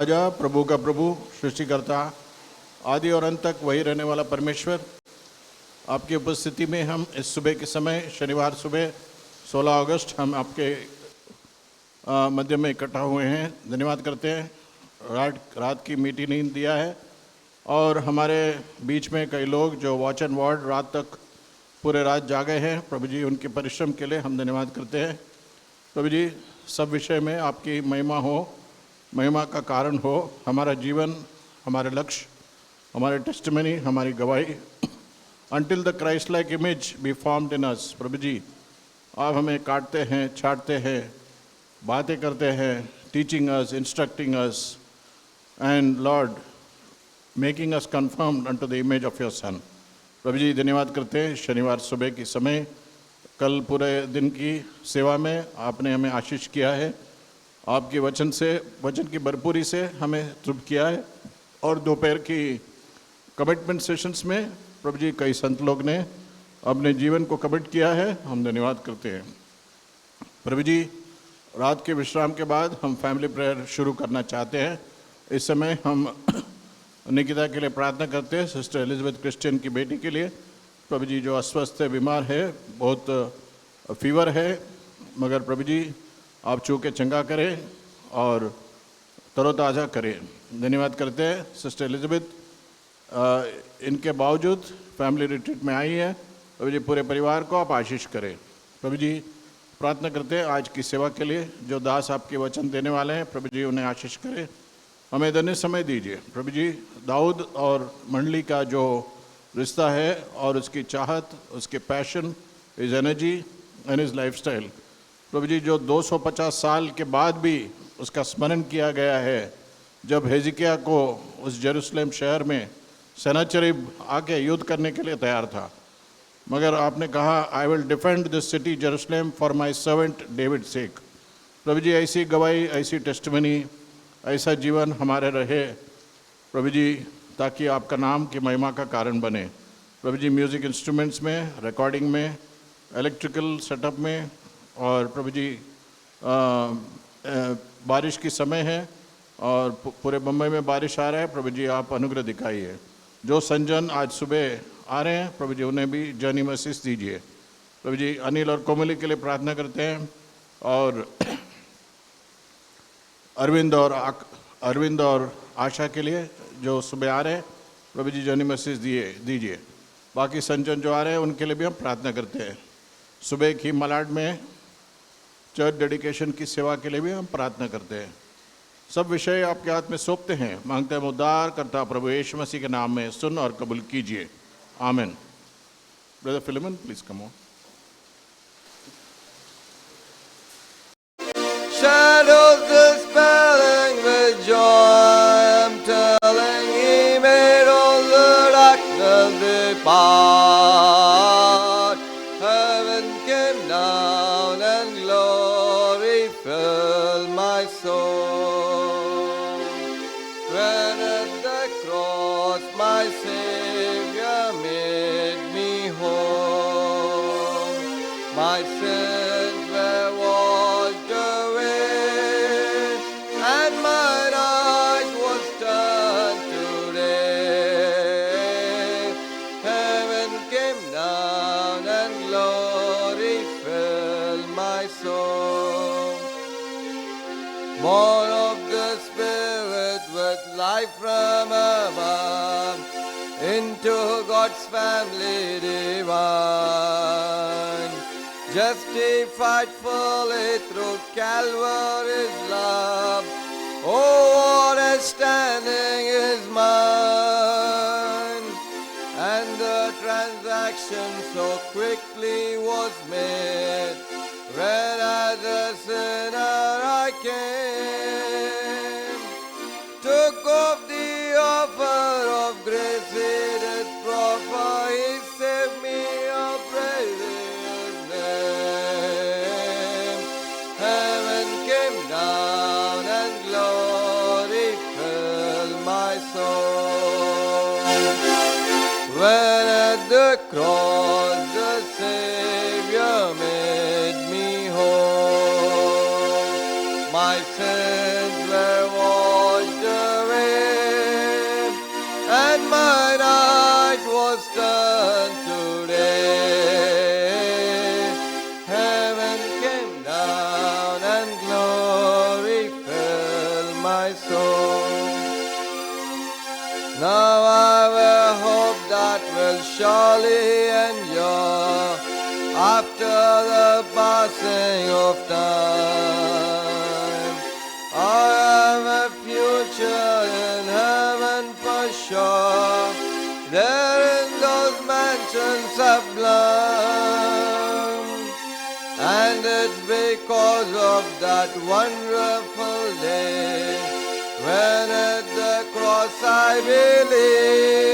राजा, प्रभु का प्रभु, सृष्टिकर्ता, आदि और अंत तक वही रहने वाला परमेश्वर, आपकी उपस्थिति में हम इस सुबह के समय शनिवार सुबह 16 अगस्त हम आपके मध्य में इकट्ठा हुए हैं। धन्यवाद करते हैं, रात की मीठी नींद दिया है और हमारे बीच में कई लोग जो वॉच एंड वार्ड रात तक पूरे रात जागे हैं। प्रभु जी, उनके परिश्रम के लिए हम धन्यवाद करते हैं। प्रभु जी, सब विषय में आपकी महिमा हो, महिमा का कारण हो। हमारा जीवन, हमारे लक्ष्य, हमारे टेस्टिमनी, हमारी गवाही, until the Christ like image be formed in us। प्रभु जी, आप हमें काटते हैं, छाटते हैं, बातें करते हैं, teaching us, instructing us, and Lord making us confirmed unto the image of your son। प्रभु जी, धन्यवाद करते हैं। शनिवार सुबह के समय कल पूरे दिन की सेवा में आपने हमें आशीष किया है, आपके वचन की भरपूरी से हमें तृप्त किया है। और दोपहर की कमिटमेंट सेशंस में प्रभु जी कई संत लोग ने अपने जीवन को कमिट किया है, हम धन्यवाद करते हैं। प्रभु जी, रात के विश्राम के बाद हम फैमिली प्रेयर शुरू करना चाहते हैं। इस समय हम निकिता के लिए प्रार्थना करते हैं, सिस्टर एलिजाबेथ क्रिश्चियन की बेटी के लिए। प्रभु जी, जो अस्वस्थ है, बीमार है, बहुत फीवर है, मगर प्रभु जी आप छू के चंगा करें और तरोताज़ा करें। धन्यवाद करते हैं। सिस्टर एलिजाबेथ इनके बावजूद फैमिली रिट्रीट में आई है। प्रभु जी, पूरे परिवार को आप आशीष करें। प्रभु जी, प्रार्थना करते हैं आज की सेवा के लिए, जो दास आपके वचन देने वाले हैं, प्रभु जी उन्हें आशीष करें, हमें धन्य समय दीजिए। प्रभु जी, दाऊद और मंडली का जो रिश्ता है और उसकी चाहत, उसके passion, his energy and his life style, प्रभु जी, जो 250 साल के बाद भी उसका स्मरण किया गया है, जब हेजिकिया को उस जेरूसलेम शहर में सनाचरीब आके युद्ध करने के लिए तैयार था, मगर आपने कहा I will defend this city Jerusalem for my servant David sake. प्रभु जी, ऐसी गवाही, ऐसी टेस्टिमनी, ऐसा जीवन हमारे रहे प्रभु जी, ताकि आपका नाम की महिमा का कारण बने। प्रभु जी, म्यूज़िक इंस्ट्रूमेंट्स में, रिकॉर्डिंग में, इलेक्ट्रिकल सेटअप में, और प्रभु जी बारिश की समय है और पूरे बम्बई में बारिश आ रहा है। प्रभु जी, आप अनुग्रह दिखाइए। जो संजन आज सुबह आ रहे हैं, प्रभु जी उन्हें भी जर्नी मैसेज दीजिए। प्रभु जी, अनिल और कोमली के लिए प्रार्थना करते हैं, और अरविंद और आशा के लिए जो सुबह आ रहे हैं, प्रभु जी जर्नी मैसेज दीजिए। बाकी संजन जो आ रहे हैं उनके लिए भी हम प्रार्थना करते हैं। सुबह की मलाड में चर्च डेडिकेशन की सेवा के लिए भी हम प्रार्थना करते हैं। सब विषय आपके हाथ में सौंपते हैं, मांगते हैं उद्धार करता प्रभु यीशु मसीह के नाम में सुन और कबूल कीजिए, आमीन। Brother Philemon, please come on. Shadows dispelling with joy, I'm telling He made all the darkness depart. Heaven came down and glory filled my soul. When at the cross my Savior made me whole, my sins were washed away, and my night was turned to day. Heaven came down and glory filled my soul. Born of the Spirit with life from above, into God's family divine, justified fully through Calvary's love. Oh, what a standing is mine! And the transaction so quickly was made, when as a sinner I came, took off the offer of grace He did proffer, He saved me, oh praise His name. Heaven came down and glory filled my soul. When at the cross the Savior made me whole, my sins were washed was done today. Heaven came down and glory filled my soul. Now I've a hope that will surely endure after the passing of time. I have a future in heaven for sure, there in those mansions sublime. And it's because of that wonderful day when at the cross I believe,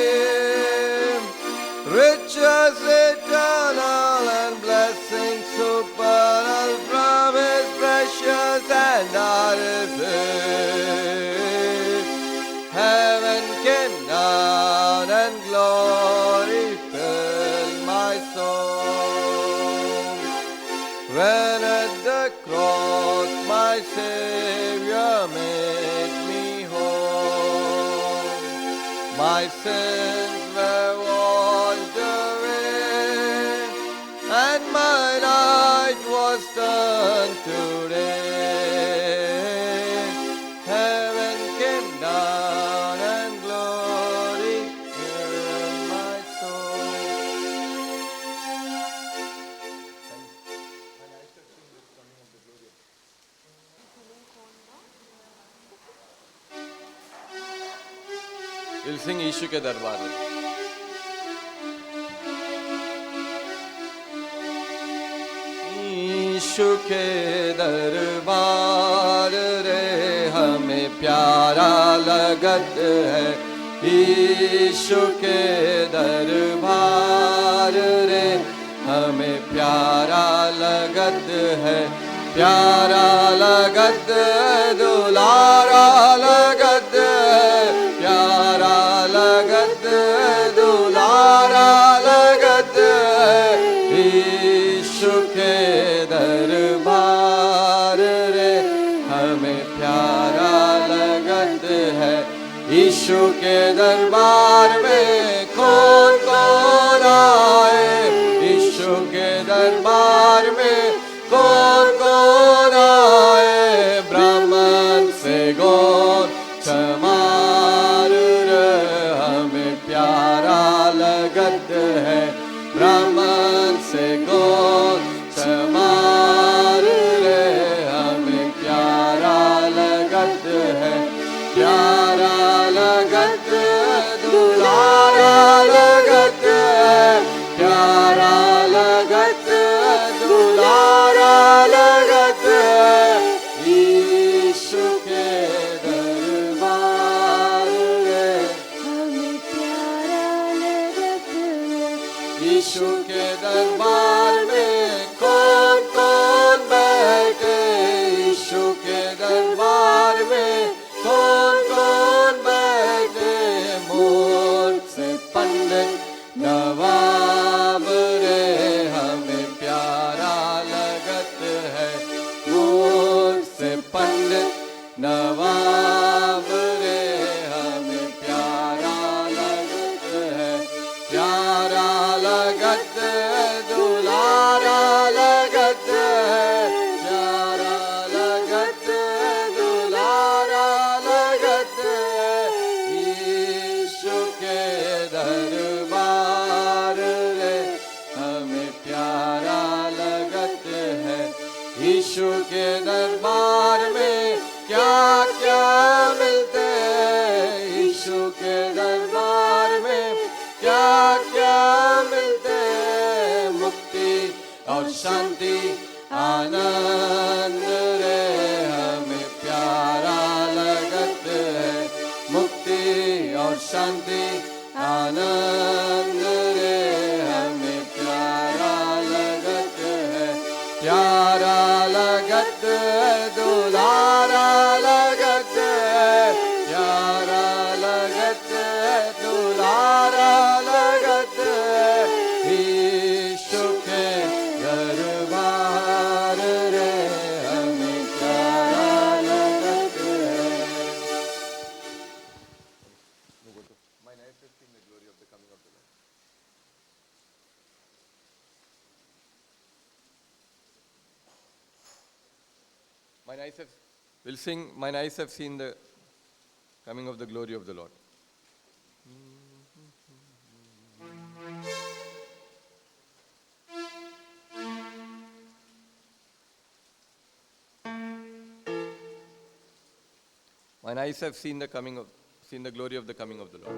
riches eternal and blessings supernal from His precious hand I receive. Heaven came down and glory filled my soul. When at the cross my Savior made me whole, my sins were washed away, and my night was turned today. Heaven came down and glory filled my soul. We'll sing यीशु के दरबार में. यीशु के दरबार रे हमें प्यारा लगत है. यीशु के दरबार रे हमें प्यारा लगत है. प्यारा लगत दुलारा लगत है. प्यारा लगत दुलारा लगत है. यीशु के दरबार रे हमें प्यारा लगत है. यीशु के दरबार में कौन कौन आए. यीशु के दरबार में कौन कौन आए. ब्राह्मण से गौर चमार रे हमें प्यारा लगत है. ब्राह्मण से गौर चमार रे हमें प्यारा लगत है. प्यारा लगत दुलारा लगत है. प्यारा लगत दुलारा लगत है. यीशु के दरबार रे हमें प्यारा लगत है. यीशु के दरबार में कौन कौन बैठे. यीशु के दरबार में कौन कौन बैठे. मूर्ख से पंडित नवाब रे हमें प्यारा लगत है. मूर्ख से पंडित नवाब रे हमें प्यारा लगत है. प्यारा लगत दुलारा लगत है. प्यारा लगत दुलारा लगत है. यीशु के दरबार रे हमें प्यारा लगत है. यीशु के दरबार में क्या क्या मिलते हैं. यीशु के दरबार में क्या क्या मिलते हैं. मुक्ति और शांति आनंद रे हमें प्यारा लगत है. मुक्ति और शांति आनंद रे हमें प्यारा लगत है. प्यारा लगत दुलारा लगत है. प्यारा लगत दुलारा लगत है. यीशु के दरबार रे हमें We'll sing, Mine eyes have seen the coming of the glory of the Lord. Mine eyes have seen the glory of the coming of the Lord.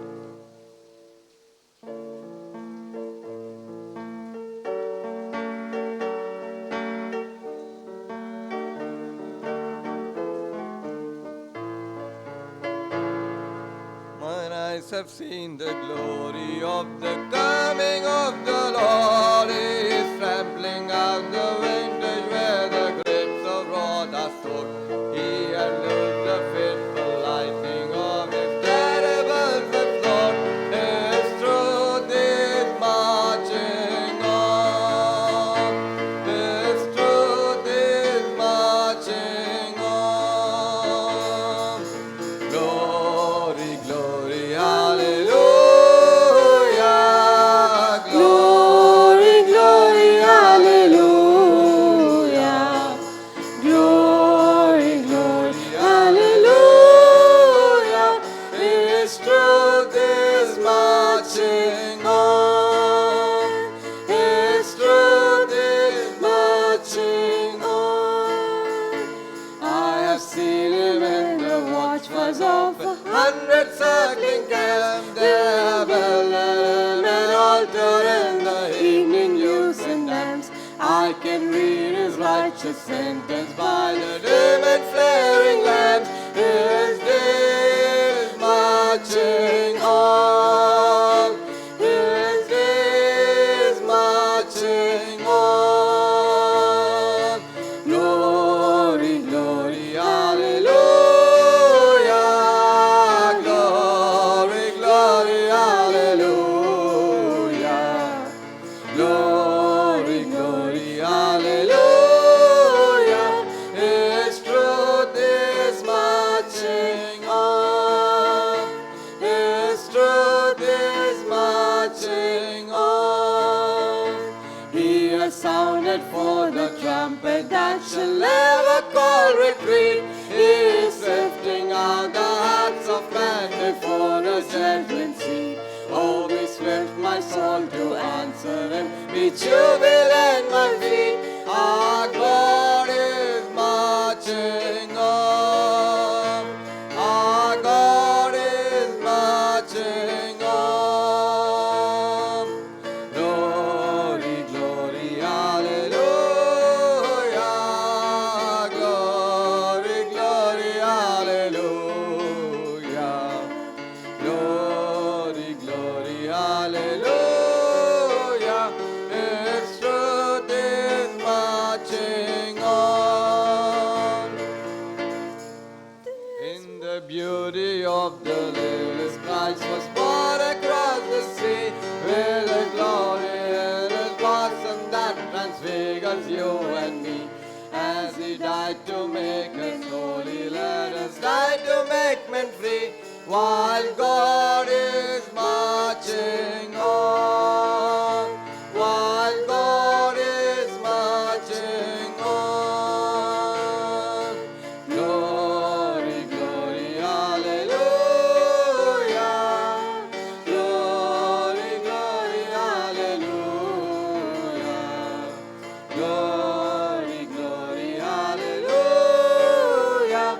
Mine eyes have seen the glory of the coming of the Lord. He is trampling out the vintage where the grapes of wrath are stored. He has loosed the fitful lightning of his terrible sword. His truth is marching on. His truth is marching on. Glory, glory, hallelujah. Glory, glory, hallelujah. Glory, glory, hallelujah. His truth is marching on. His truth is marching on. I have seen him in the watch was of 100 circling camp. There Bethlehem and altar in the evening use and dance. I can read his righteous sentence by the dim and flaring lamps. His day is marching on. His day is marching on. Glory, glory, hallelujah. Glory, glory, hallelujah. Glory, glory, hallelujah. His truth is marching on. His truth is marching on. He has sounded for the trumpet that shall never call retreat. He is sifting out the hearts of man before a judgment seat. Oh, be swift, my soul, to answer him. Be jubilant, my feet. Our God is marching on. Our God is marching on. Glory, glory, hallelujah. Glory, glory, hallelujah. Glory, glory, hallelujah. His truth is marching on. In the beauty of the lilies, Christ was born across the sea. With a glory in his blossom that transfigures you and me. As he died to make us holy, let us die to make men free. While God is marching on. While God is marching on. Glory, glory, hallelujah. Glory, glory, hallelujah. Glory, glory, hallelujah.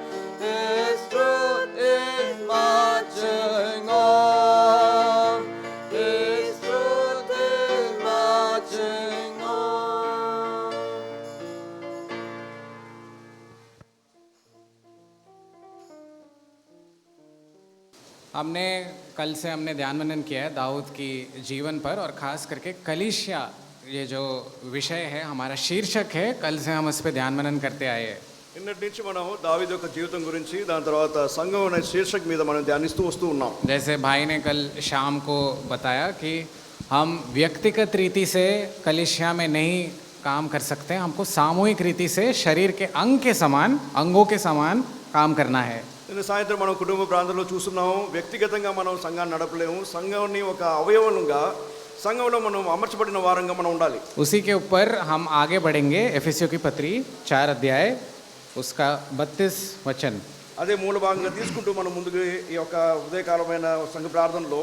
His truth is marching on. His truth is marching on. हमने ध्यान मनन किया है दाऊद की जीवन पर और ख़ास करके कलीसिया ये जो विषय है हमारा शीर्षक है कल से हम उस पर ध्यान मनन करते आए हैं నిన్నటి నుంచి మనం దావీదు యొక్క జీవితం గురించి దాని తర్వాత సంఘం అనే శీర్షిక మీద మనం ధ్యానిస్తూ వస్తూ ఉన్నాం. जैसे भाई ने कल शाम को बताया कि हम व्यक्तिगत रीति से कलीसिया में नहीं काम कर सकते हमको सामूहिक रीति से शरीर के अंग के समान अंगों के समान काम करना है. నిన్న సాయంత్రం మనం కుటుంబ ప్రాంతంలో చూస్తున్నాము వ్యక్తిగతంగా మనం సంఘాన్ని నడపలేము సంఘాన్ని ఒక అవయవంగా సంఘంలో మనం అమర్చబడిన వారంగా మనం ఉండాలి. उसी के ऊपर हम आगे बढ़ेंगे एफेसियों की पत्री 4 अध्याय उसका 32 वचन। అదే మూల భాగంగా తీసుకుంటూ మనం ముందుకు ఈ యొక్క ఉదయకాలమైన సంఘ ప్రార్థనలో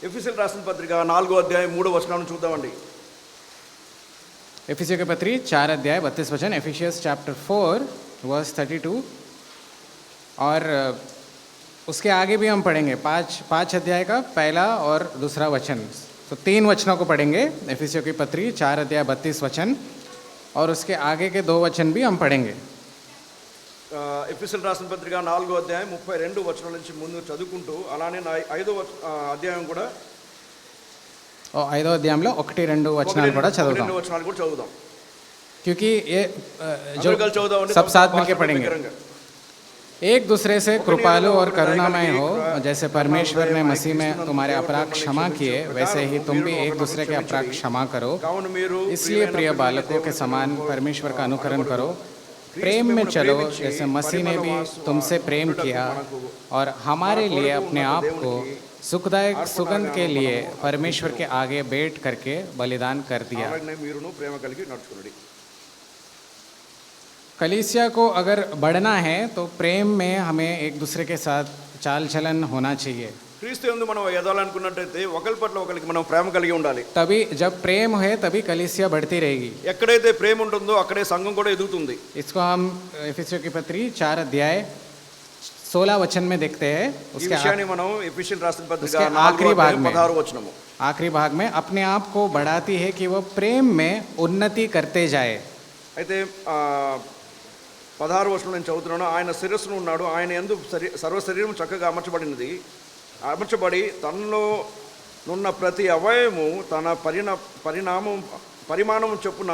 ఎఫెసీయులకు రాసిన పత్రిక 4వ అధ్యాయం 3వ వచనాన్ని చూద్దామండి. एफिसियों के पत्री 4 अध्याय 32 वचन, एफिशियंस चैप्टर 4 वर्स 32। और उसके आगे भी हम पढ़ेंगे 5 अध्याय का पहला और दूसरा वचन। तो 3 वचनों को पढ़ेंगे, एफिसियों की पत्री 4 अध्याय 32 वचन, और उसके आगे के 2 वचन भी हम पढ़ेंगे। ఎఫెసీయులకు రాసిన పత్రిక 4వ అధ్యాయం 32 వచనం నుంచి ముందు చదువుకుంటూ అలానే 5వ అధ్యాయం కూడా और 5వ అధ్యాయంలో 1-2 వచనాలు కూడా చదువుదాం, 2 వచనాలు కూడా చదువుదాం. क्योंकि ये जो అందరూ కలిసి చదువుదామండి. सब साथ मिलकर భాషలో पढ़ेंगे। బిగ్గరగా. एक दूसरे से कृपालु और करुणामय हो, जैसे परमेश्वर ने मसीह में तुम्हारे अपराध क्षमा किए, वैसे ही तुम भी एक दूसरे के अपराध क्षमा करो। కావున మీరు इसलिए प्रिय बालकों के समान परमेश्वर का अनुकरण करो, प्रेम में चलो जैसे मसीह ने भी तुमसे प्रेम किया और हमारे लिए अपने आप को सुखदायक सुगंध के लिए परमेश्वर के आगे बैठ करके बलिदान कर दिया। అలాగనే మీరును ప్రేమ కలిగి నడుచుకోండి. कलीसिया को अगर बढ़ना है तो प्रेम में हमें एक दूसरे के साथ चाल चलन होना चाहिए। క్రీస్తు యందు మనం ఎదగాలనుకున్నట్టయితే ఒకరి పట్ల ఒకరికి మనం ప్రేమ కలిగి ఉండాలి. तभी जब प्रेम है तभी कलीसिया बढ़ती रहेगी। ఎక్కడైతే ప్రేమ ఉంటుందో అక్కడే సంఘం కూడా ఎదుగుతుంది. इसको हम एफिसियों की पत्री 4 अध्याय 16 वचन में देखते हैं। ఈ उसके విషయాన్ని మనం ఎఫెసీయులకు రాసిన పత్రిక उसके 4వ आखिरी भाग అధ్యాయం में 16వ వచనము. आखिरी भाग में अपने आप को बढ़ाती है कि वह प्रेम में उन्नति करते जाए। అయితే 16వ వచనం నేను చదువుతున్నాను. ఆయన శిరస్సును ఉన్నాడు, ఆయన యందు సర్వ శరీరం చక్కగా అమర్చబడి తనలో నున్న ప్రతి అవయవము తన పరిమాణం చొప్పున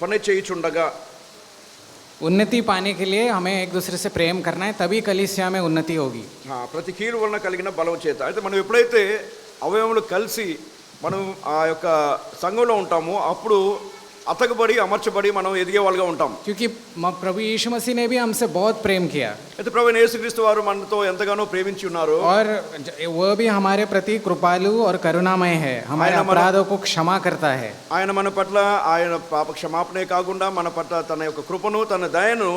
పని చేయుచుండగా. उन्नति पाने के लिए हमें एक दूसरे से प्रेम करना है, तभी कलीसिया में उन्नति होगी। ప్రతి కీలు వలన కలిగిన బలం చేత. అయితే మనం ఎప్పుడైతే అవయవములు కలిసి మనం ఆ యొక్క సంఘంలో ఉంటామో అప్పుడు అతకబడి అమర్చబడి మనం ఎదిగే వాళ్ళుగా ఉంటాం. क्योंकि प्रभु यीशु मसीह ने भी हमसे बहुत प्रेम किया అయితే ప్రభువైన యేసుక్రీస్తు వారు మనతో ఎంతగానో ప్రేమించి ఉన్నారు. और वो भी हमारे प्रति कृपालु और करुणामय है, हमारे अपराधों को क्षमा करता है। ఆయన మన పట్ల ఆయన పాప క్షమాపణే కాకుండా మన పట్ల తన యొక్క కృపను తన దయను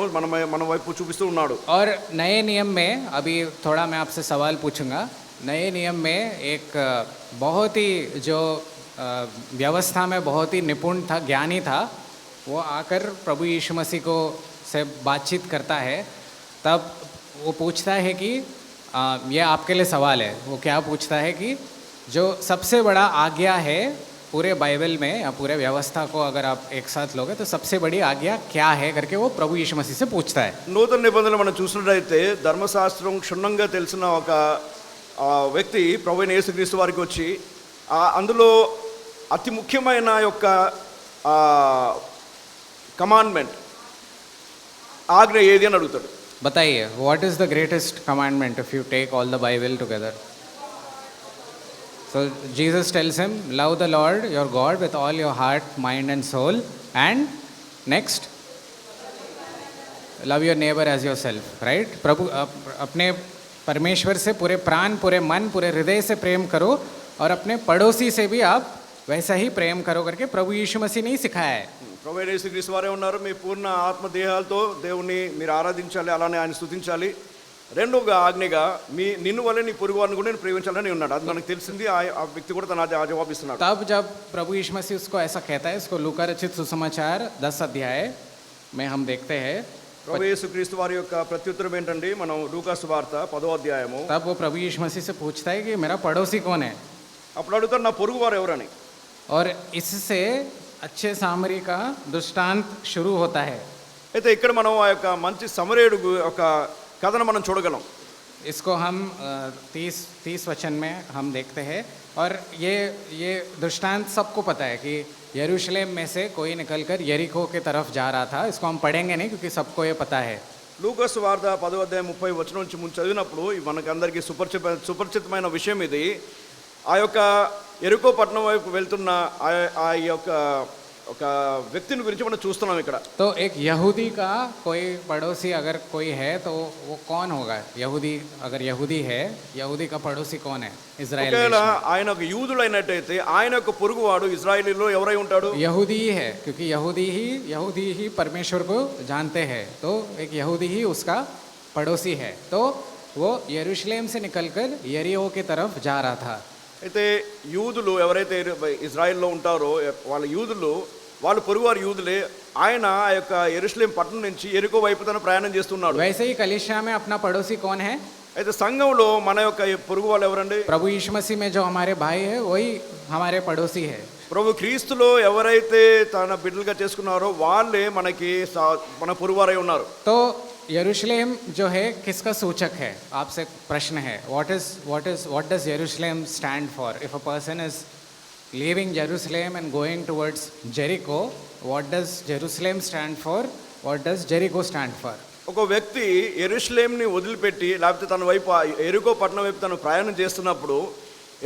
మన వైపు చూపిస్తూ ఉన్నాడు. और नए नियम में अभी थोड़ा मैं आपसे सवाल पूछूंगा। नए नियम में एक बहुत ही जो व्यवस्था में बहुत ही निपुण था, ज्ञानी था, वो आकर प्रभु यीशु मसीह को से बातचीत करता है। तब वो पूछता है कि ये आपके लिए सवाल है। वो क्या पूछता है कि जो सबसे बड़ा आज्ञा है पूरे बाइबल में या पूरे व्यवस्था को अगर आप एक साथ लोगे तो सबसे बड़ी आज्ञा क्या है करके वो प्रभु यीशु मसीह से पूछता है। నూతన నిబంధనలు మనం చూసినట్లయితే ధర్మశాస్త్రం క్షుణ్ణంగా తెలిసిన ఒక వ్యక్తి ప్రభువైన యేసుక్రీస్తు వారికి వచ్చి అందులో అతి ముఖ్యమైన యొక్క కమాండ్మెంట్ ఆజ్ఞ ఏది అని అడుగుతాడు. बताइए what is the greatest commandment if you take all the Bible together? So Jesus tells him, love the Lord your God with all your heart, mind and soul, and next love your neighbor as yourself, right? प्रभु अपने परमेश्वर से पूरे प्राण, पूरे मन, पूरे हृदय से प्रेम करो और अपने पड़ोसी से भी आप वैसा ही प्रेम करो करके प्रभु यीशु मसीह ने ही सिखाया है। ప్రభువైన యేసుక్రీస్తు వారే ఉన్నారు, మీ పూర్ణ ఆత్మదేహాలతో దేవుని మీరు ఆరాధించాలి, అలానే ఆయన స్తుతించాలి. రెండోగా ఆజ్ఞగా నిన్ను వల్లే నీ పొరుగు వారిని కూడా నేను ప్రేమించాలని ఉన్నాడు. అది మనకు తెలిసింది. ఆ వ్యక్తి కూడా తన జవాబు ఇస్తున్నాడు. तब जब प्रभु यीशु मसीह उसको ऐसा कहता है, इसको लूका रचित सुसमाचार 10 अध्याय में हम देखते हैं। ప్రభు యేసుక్రీస్తు వారి యొక్క ప్రత్యుత్తరం ఏంటండి? మనం లూకా సువార్త 10వ అధ్యాయము. तब वो प्रभु यीशु मसीह से पूछता है कि मेरा पड़ोसी कौन है? అప్పుడు అడుగుతాడు, నా పొరుగు వారు ఎవరని. और इससे अच्छे सामरी का दृष्टांत शुरू होता है। అయితే ఇక్కడ మనం ఆ యొక్క మంచి సమరయుడు ఒక కథను మనం చూడగలం. इसको हम 30 वचन में हम देखते हैं। और ये दृष्टांत सबको पता है कि यरूशलेम में से कोई निकलकर यरीको की तरफ जा रहा था। इसको हम पढ़ेंगे नहीं क्योंकि सबको ये पता है। లూకా సువార్త 10వ అధ్యాయం 30 వచనం నుంచి ముందు చదివినప్పుడు మనకు అందరికీ సుపరిచితమైన విషయం ఇది. ఆ యొక్క ఎరుకో పట్టణం వైపు వెళ్తున్న ఆ యొక్క ఒక వ్యక్తిని గురించి మనం చూస్తున్నాం ఇక్కడ. तो एक यहूदी का कोई पड़ोसी अगर कोई है तो वो कौन होगा? यहूदी, अगर यहूदी है, यहूदी का पड़ोसी कौन है इजराइल देश ఒకవేళ में? ఆయన ఒక యూదుడైనట్టయితే ఆయన యొక్క పొరుగువాడు ఇజ్రాయేలీలో ఎవరై ఉంటాడు? यहूदी ही है, क्योंकि यहूदी ही परमेश्वर को जानते हैं, तो एक यहूदी ही उसका पड़ोसी है. तो वो यरूशलेम से निकलकर यरीहो की तरफ जा रहा था. అయితే యూదులు ఎవరైతే ఇజ్రాయెల్లో ఉంటారో వాళ్ళ యూదులు, వాళ్ళు పొరుగువారు యూదులే. ఆయన ఆ యొక్క యెరూషలేం పట్టణం నుంచి ఎరికో వైపు తన ప్రయాణం చేస్తున్నాడు. वैसे ही कलीसिया में अपना पड़ोसी कौन है? అయితే సంఘంలో మన యొక్క పొరుగు వాళ్ళు ఎవరండి? प्रभु यीशु मसीह में जो हमारे भाई है वही हमारे पड़ोसी है. ప్రభు క్రీస్తులో ఎవరైతే తన బిడ్డలుగా చేసుకున్నారో వాళ్ళే మనకి మన పొరుగువారై ఉన్నారు. तो यरूशलेम जो है किसका सूचक है? आपसे प्रश्न है, what does Jerusalem stand for? If a person is leaving Jerusalem and going towards Jericho, what does Jerusalem stand for? What does Jericho stand for? ఒక వ్యక్తి యెరూషలేంని వదిలిపెట్టి లేకపోతే తన వైపు ఎరికో పట్టణం వైపు తను ప్రయాణం చేస్తున్నప్పుడు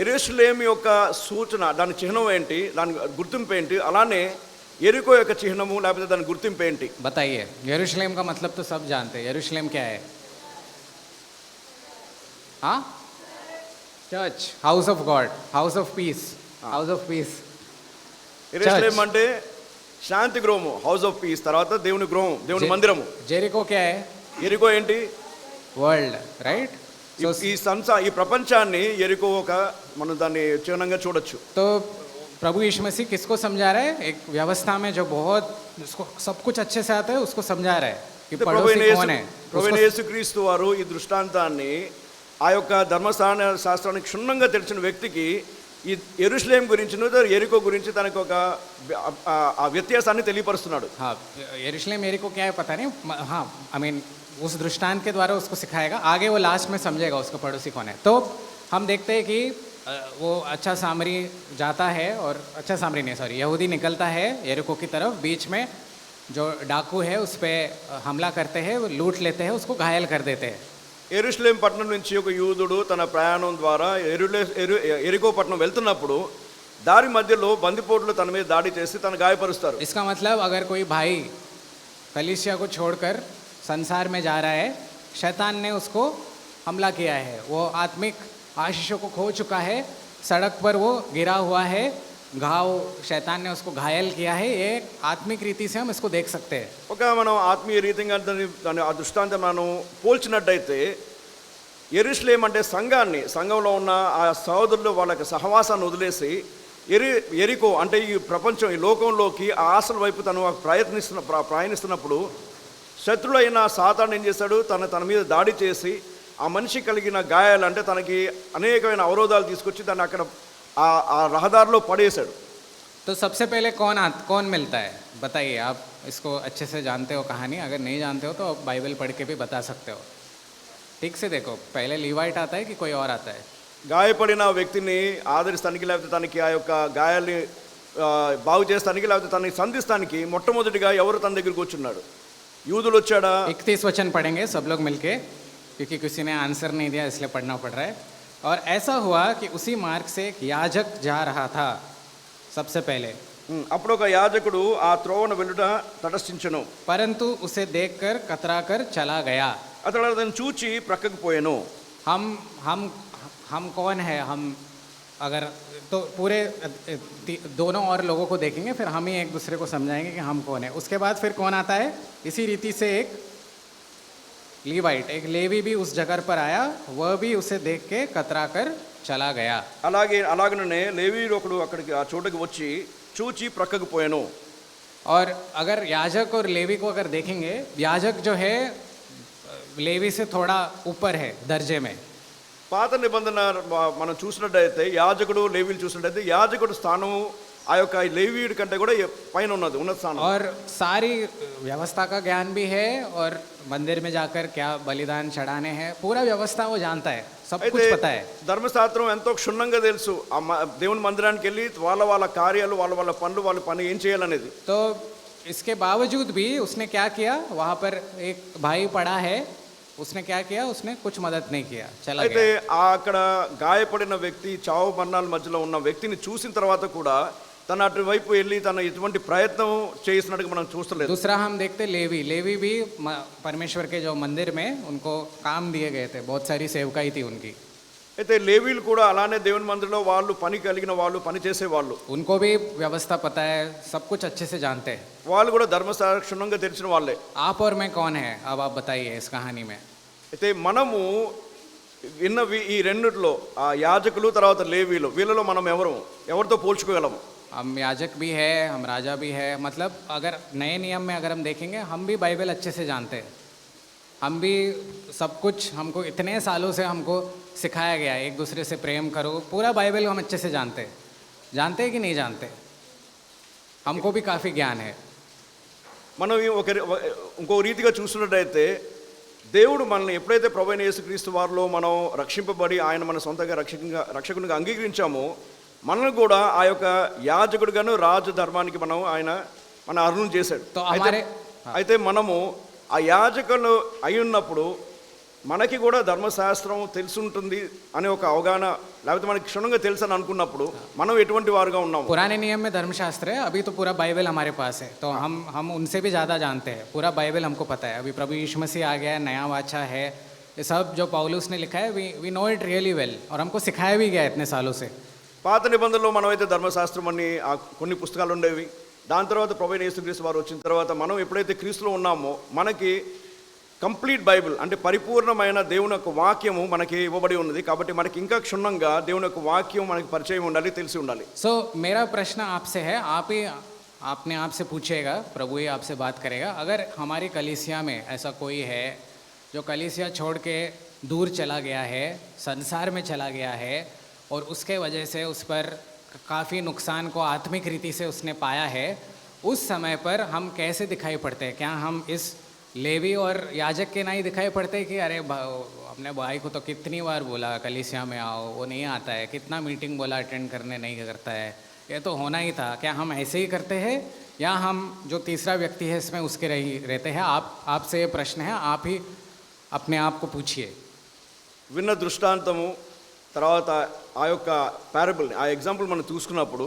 యెరూషలేం యొక్క సూచన, దాని చిహ్నం ఏంటి, దాని గుర్తింపు ఏంటి, అలానే ఎరికో యొక్క చిహ్నము లేకపోతే దాని గుర్తింపు ఏంటి? बताइए. यरूशलेम का मतलब तो सब जानते हैं. यरूशलेम क्या है? हाँ, church, house of God, house of peace, house of peace. యెరూషలేం అంటే శాంతి గృహము, హౌస్ ఆఫ్ పీస్. తర్వాత దేవుని గృహం, దేవుని మందిరము. जेरिको क्या है? ఎరికో ఏంటి? World, right? ఈ ప్రపంచాన్ని ఎరికో ఒక మనం దాన్ని చిహ్నంగా చూడొచ్చు. तो प्रभु यीशु मसीह किसको समझा रहा है? एक व्यवस्था में जो बहुत उसको सब कुछ अच्छे से आता है उसको समझा रहा है कि पड़ोसी कौन है. ప్రభువైన యేసుక్రీస్తు వారు ఈ దృష్టాంతాన్ని ఆ యొక్క శాస్త్రానికి క్షుణ్ణంగా తెలిసిన వ్యక్తికి ఈ యెరూషలేం గురించి ఎరికో గురించి తనకు ఒక ఆ వ్యత్యాసాన్ని తెలియపరుస్తున్నాడు. हाँ, यरूशलेम मेरे को क्या है पता नहीं. हाँ, आई मीन उस दृष्टांत के द्वारा उसको सिखाएगा, आगे वो लास्ट में समझेगा उसका पड़ोसी कौन है. तो हम देखते हैं कि वो अच्छा सामरी जाता है, और अच्छा सामरी नहीं, सॉरी, यहूदी निकलता है यरीको की तरफ. बीच में जो डाकू है उस पर हमला करते हैं, वो लूट लेते हैं, उसको घायल कर देते हैं. యెరూషలేం పట్టణం నుంచి ఒక యూదుడు తన ప్రయాణం ద్వారా ఎరికో పట్టణం వెళ్తున్నప్పుడు దారి మధ్యలో బందిపోట్లు తన మీద దాడి చేసి తను గాయపరుస్తారు. इसका मतलब अगर कोई भाई कलीसिया को छोड़कर संसार में जा रहा है, शैतान ने उसको हमला किया है, वो आत्मिक आशीषों को खो चुका है, सड़क पर वो गिरा हुआ है, घाव, शैतान ने उसको घायल किया है. ये आत्मिक रीति से हम इसको देख सकते हैं. ఒక మనం ఆత్మీయ రీతిగా దాని ఆ దృష్టాంతం మనం పోల్చినట్టయితే యెరూషలేం అంటే సంఘంలో ఉన్న ఆ సహోదరులు వాళ్ళ సహవాసాన్ని వదిలేసి ఎరికో అంటే ఈ ప్రపంచం, ఈ లోకంలోకి ఆ ఆశల వైపు తను ప్రయాణిస్తున్నప్పుడు శత్రుడైన సాతాను ఏం చేశాడు? తన మీద దాడి చేసి ఆ మనిషి కలిగిన గాయాలు, అంటే తనకి అనేకమైన అవరోధాలు తీసుకొచ్చి దాన్ని అక్కడ ఆ రహదారిలో పడేశాడు. तो सबसे पहले कौन मिलता है? बताइए. आप इसको अच्छे से जानते हो कहानी. अगर नहीं जानते हो तो आप बाइबल पढ़ के भी बता सकते हो. ठीक से देखो, पहले लीवाइट आता है कि कोई और आता है? గాయపడిన వ్యక్తిని ఆదరిస్తానికి లేకపోతే తనకి ఆ యొక్క గాయాల్ని బాగు చేస్తానికి లేకపోతే తనని సంధిస్తానికి మొట్టమొదటిగా ఎవరు తన దగ్గరికి వచ్చున్నాడు? యూదులు వచ్చాడా? 31 वचन पढ़ेंगे सब लोग मिलके, क्योंकि किसी ने आंसर नहीं दिया इसलिए पढ़ना पड़ रहा है. और ऐसा हुआ कि उसी मार्ग से एक याजक जा रहा था सबसे पहले. అప్పుడు ఒక యాజకుడు ఆ త్రోవను వెళ్ళుట తటస్థించెను. परंतु उसे देखकर कतराकर चला गया. అతడు అతను చూచి ప్రక్కకు పోయెను. हम कौन है? हम अगर तो पूरे दोनों और लोगों को देखेंगे, फिर हम ही एक दूसरे को समझाएंगे कि हम कौन है. उसके बाद फिर कौन आता है? इसी रीति से एक लीवाइट, एक लेवी भी उस जगह पर आया, वह भी उसे देख के कतरा कर चला गया. అలాగనే లేవీయుడు ఒకడు అక్కడికి ఆ చోటుకి వచ్చి చూచి ప్రక్కకు పోయెను. और अगर याजक और लेवी को अगर देखेंगे, याजक जो है लेवी से थोड़ा ऊपर है दर्जे में. పాత నిబంధన మనం చూసినట్టయితే యాజకుడు లేవీలు చూసినట్టయితే యాజకుడు స్థానం ఆ యొక్క లేవీయుడి కంటే కూడా పైన ఉన్నది, ఉన్నత స్థానం. और सारी व्यवस्था का ज्ञान भी है, और मंदिर में जाकर क्या बलिदान चढ़ाने हैं, पूरा व्यवस्था वो जानता है, सब कुछ पता है. ధర్మశాస్త్రం ఎంతో క్షుణ్ణంగా తెలుసు. దేవుని మందిరానికి వెళ్ళి వాళ్ళ కార్యాలు, వాళ్ళ పనులు, వాళ్ళ పని ఏం చేయాలనేది. तो इसके बावजूद भी उसने क्या किया? वहाँ पर एक भाई पड़ा है, उसने क्या किया? उसने कुछ मदद नहीं किया, चला అయితే गया. అక్కడ గాయపడిన వ్యక్తి, చావు మరణాల మధ్యలో ఉన్న వ్యక్తిని చూసిన తర్వాత కూడా తన అటువైపు వెళ్ళి తన ఎటువంటి ప్రయత్నం చేసినట్టుగా మనం చూస్తలేదు. दूसरा हम देखते लेवी, लेवी भी परमेश्वर के जो मंदिर में उनको काम दिए गए थे, बहुत सारी सेवकाई थी उनकी. అయితే లేవీలు కూడా అలానే దేవుని మందిరంలో వాళ్ళు పని కలిగిన వాళ్ళు, పని చేసే వాళ్ళు, उनको भी व्यवस्था पता है, सब कुछ अच्छे से जानते हैं. వాళ్ళు కూడా ధర్మశాస్త్రం క్షుణ్ణంగా తెలిసిన వాళ్ళే. आप और मैं कौन है, अब आप बताइए इस कहानी में. అయితే మనము విన్నవి ఈ రెండిట్లో ఆ యాజకులు తర్వాత లేవీలు, వీళ్ళలో మనం ఎవరితో పోల్చుకోగలము? हम याजक भी है, हम राजा भी है. मतलब अगर नए नियम में अगर हम देखेंगे, हम भी बाइबल अच्छे से जानते हैं. हम भी सब कुछ, हमको इतने सालों से हमको सिखाया गया है, एक दूसरे से प्रेम करो. पूरा बाइबल हम अच्छे से जानते हैं. जानते हैं कि नहीं जानते? हमको भी काफ़ी ज्ञान है. మనం ఇంకో రీతిగా చూసినట్టయితే దేవుడు మనల్ని ఎప్పుడైతే ప్రభువైన యేసుక్రీస్తు వారిలో మనం రక్షింపబడి ఆయన మన సొంతంగా రక్షకునిగా అంగీకరించామో, మనల్ని కూడా ఆ యొక్క యాజకుడిగాను రాజు ధర్మానికి మన అర్హులను చేశాడు. అయితే మనము ఆ యాజకులు అయి ఉన్నప్పుడు మనకి కూడా ధర్మశాస్త్రం తెలుసుంటుంది అనే ఒక అవగాహన, లేకపోతే మనకి క్షుణ్ణంగా తెలుసు అని అనుకున్నప్పుడు మనం ఎటువంటి వారుగా ఉన్నాము? पुराने नियम में धर्मशास्त्र है, अभी तो पूरा बाइबल हमारे पास है, तो हम उनसे भी ज़्यादा जानते हैं. पूरा बाइबल हमको पता है. अभी प्रभु यीशु मसीह आ गया है, नया वाचा है, ये सब जो पौलुस ने लिखा है, we know it really well, और हमको सिखाया भी गया इतने सालों से. పాత నిబంధనలో మనమైతే ధర్మశాస్త్రం అని కొన్ని పుస్తకాలు ఉండేవి. దాని తర్వాత ప్రభువైన యేసుక్రీస్తు వారు వచ్చిన తర్వాత మనం ఎప్పుడైతే క్రీస్తులో ఉన్నామో మనకి కంప్లీట్ బైబిల్ అంటే పరిపూర్ణమైన దేవుని యొక్క వాక్యము మనకి ఇవ్వబడి ఉన్నది. కాబట్టి మనకి ఇంకా క్షుణ్ణంగా దేవుని యొక్క వాక్యం మనకి పరిచయం ఉండాలి, తెలిసి ఉండాలి. सो मेरा प्रश्न आपसे है, आपने आपसे पूछेगा, प्रभु ही आपसे बात करेगा. अगर हमारी कलीसिया में ऐसा कोई है जो कलीसिया छोड़ के दूर चला गया है, संसार में चला गया है, और उसके वजह से उस पर काफ़ी नुकसान को आत्मिक रीति से उसने पाया है, उस समय पर हम कैसे दिखाई पड़ते हैं? क्या हम इस लेवी और याजक के नहीं दिखाई पड़ते कि अरे अपने भाई को तो कितनी बार बोला कलीसिया में आओ, वो नहीं आता है, कितना मीटिंग बोला अटेंड करने नहीं करता है, ये तो होना ही था. क्या हम ऐसे ही करते हैं, या हम जो तीसरा व्यक्ति है इसमें उसके रहते हैं? आपसे ये प्रश्न है, आप ही अपने आप को पूछिए. విన్న దృష్టాంతము తర్వాత ఆ యొక్క పారబుల్, ఆ ఎగ్జాంపుల్ మనం చూసుకున్నప్పుడు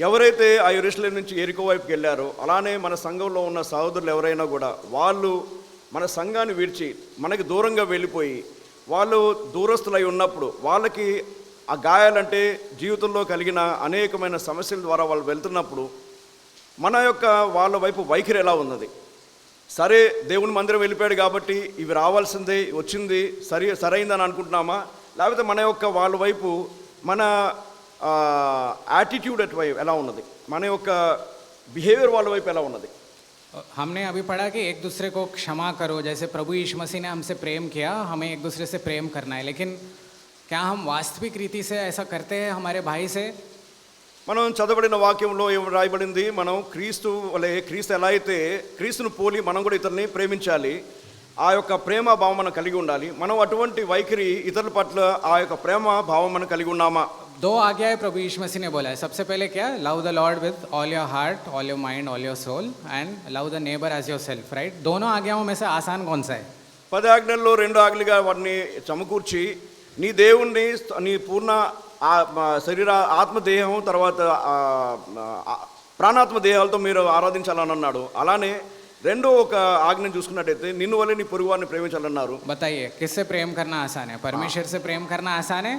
ఎవరైతే ఆ యెరూషలేము నుంచి యెరికో వైపుకి వెళ్ళారో, అలానే మన సంఘంలో ఉన్న సహోదరులు ఎవరైనా కూడా వాళ్ళు మన సంఘాన్ని విడిచి మనకి దూరంగా వెళ్ళిపోయి వాళ్ళు దూరస్తులై ఉన్నప్పుడు వాళ్ళకి ఆ గాయాలంటే జీవితంలో కలిగిన అనేకమైన సమస్యల ద్వారా వాళ్ళు వెళ్తున్నప్పుడు మన యొక్క వాళ్ళ వైపు వైఖరి ఎలా ఉన్నది? సరే దేవుని మందిరం వెళ్ళిపోయాడు కాబట్టి ఇవి రావాల్సిందే, వచ్చింది సరైందని అనుకుంటున్నామా? లేకపోతే మన యొక్క వాళ్ళ వైపు మన యాటిట్యూడ్ అటువైపు ఎలా ఉన్నది? మన యొక్క బిహేవియర్ వాళ్ళ వైపు ఎలా ఉన్నది? हमने अभी पढ़ा कि एक दूसरे को क्षमा करो, जैसे प्रभु यीशु मसीह ने हमसे प्रेम किया, हमें एक दूसरे से प्रेम करना है. लेकिन क्या हम वास्तविक रीति से ऐसा करते हैं हमारे भाई से? మనం చదవబడిన వాక్యంలో ఏం రాయబడింది? మనం క్రీస్తు ఎలా అయితే క్రీస్తును పోలి మనం కూడా ఇతరులని ప్రేమించాలి, ఆ యొక్క ప్రేమ భావం మనం కలిగి ఉండాలి. మనం అటువంటి వైఖరి ఇతరుల పట్ల ఆ యొక్క ప్రేమ భావం మనం కలిగి ఉన్నామా? 2 आज्ञाएं प्रभु यीशु मसीह ने बोला है. सबसे पहले क्या? Love the Lord with all your heart, all your mind, all your soul, and love the neighbour as your self. Right? दोनों आज्ञाओं में से आसान कौन सा है? 10 ఆజ్ఞల్లో 2 ఆజ్ఞలుగా వాటిని సమకూర్చి నీ దేవుణ్ణి నీ పూర్ణ శరీర ఆత్మదేహం తర్వాత ప్రాణాత్మ దేహాలతో మీరు ఆరాధించాలని అన్నాడు. అలానే రెండో ఒక ఆజ్ఞను చూసుకున్నట్టయితే నిన్ను వలె నీ పొరుగువారిని ప్రేమించాలన్నారు. बताइए किससे प्रेम करना आसान है? परमेश्वर से प्रेम करना आसान है?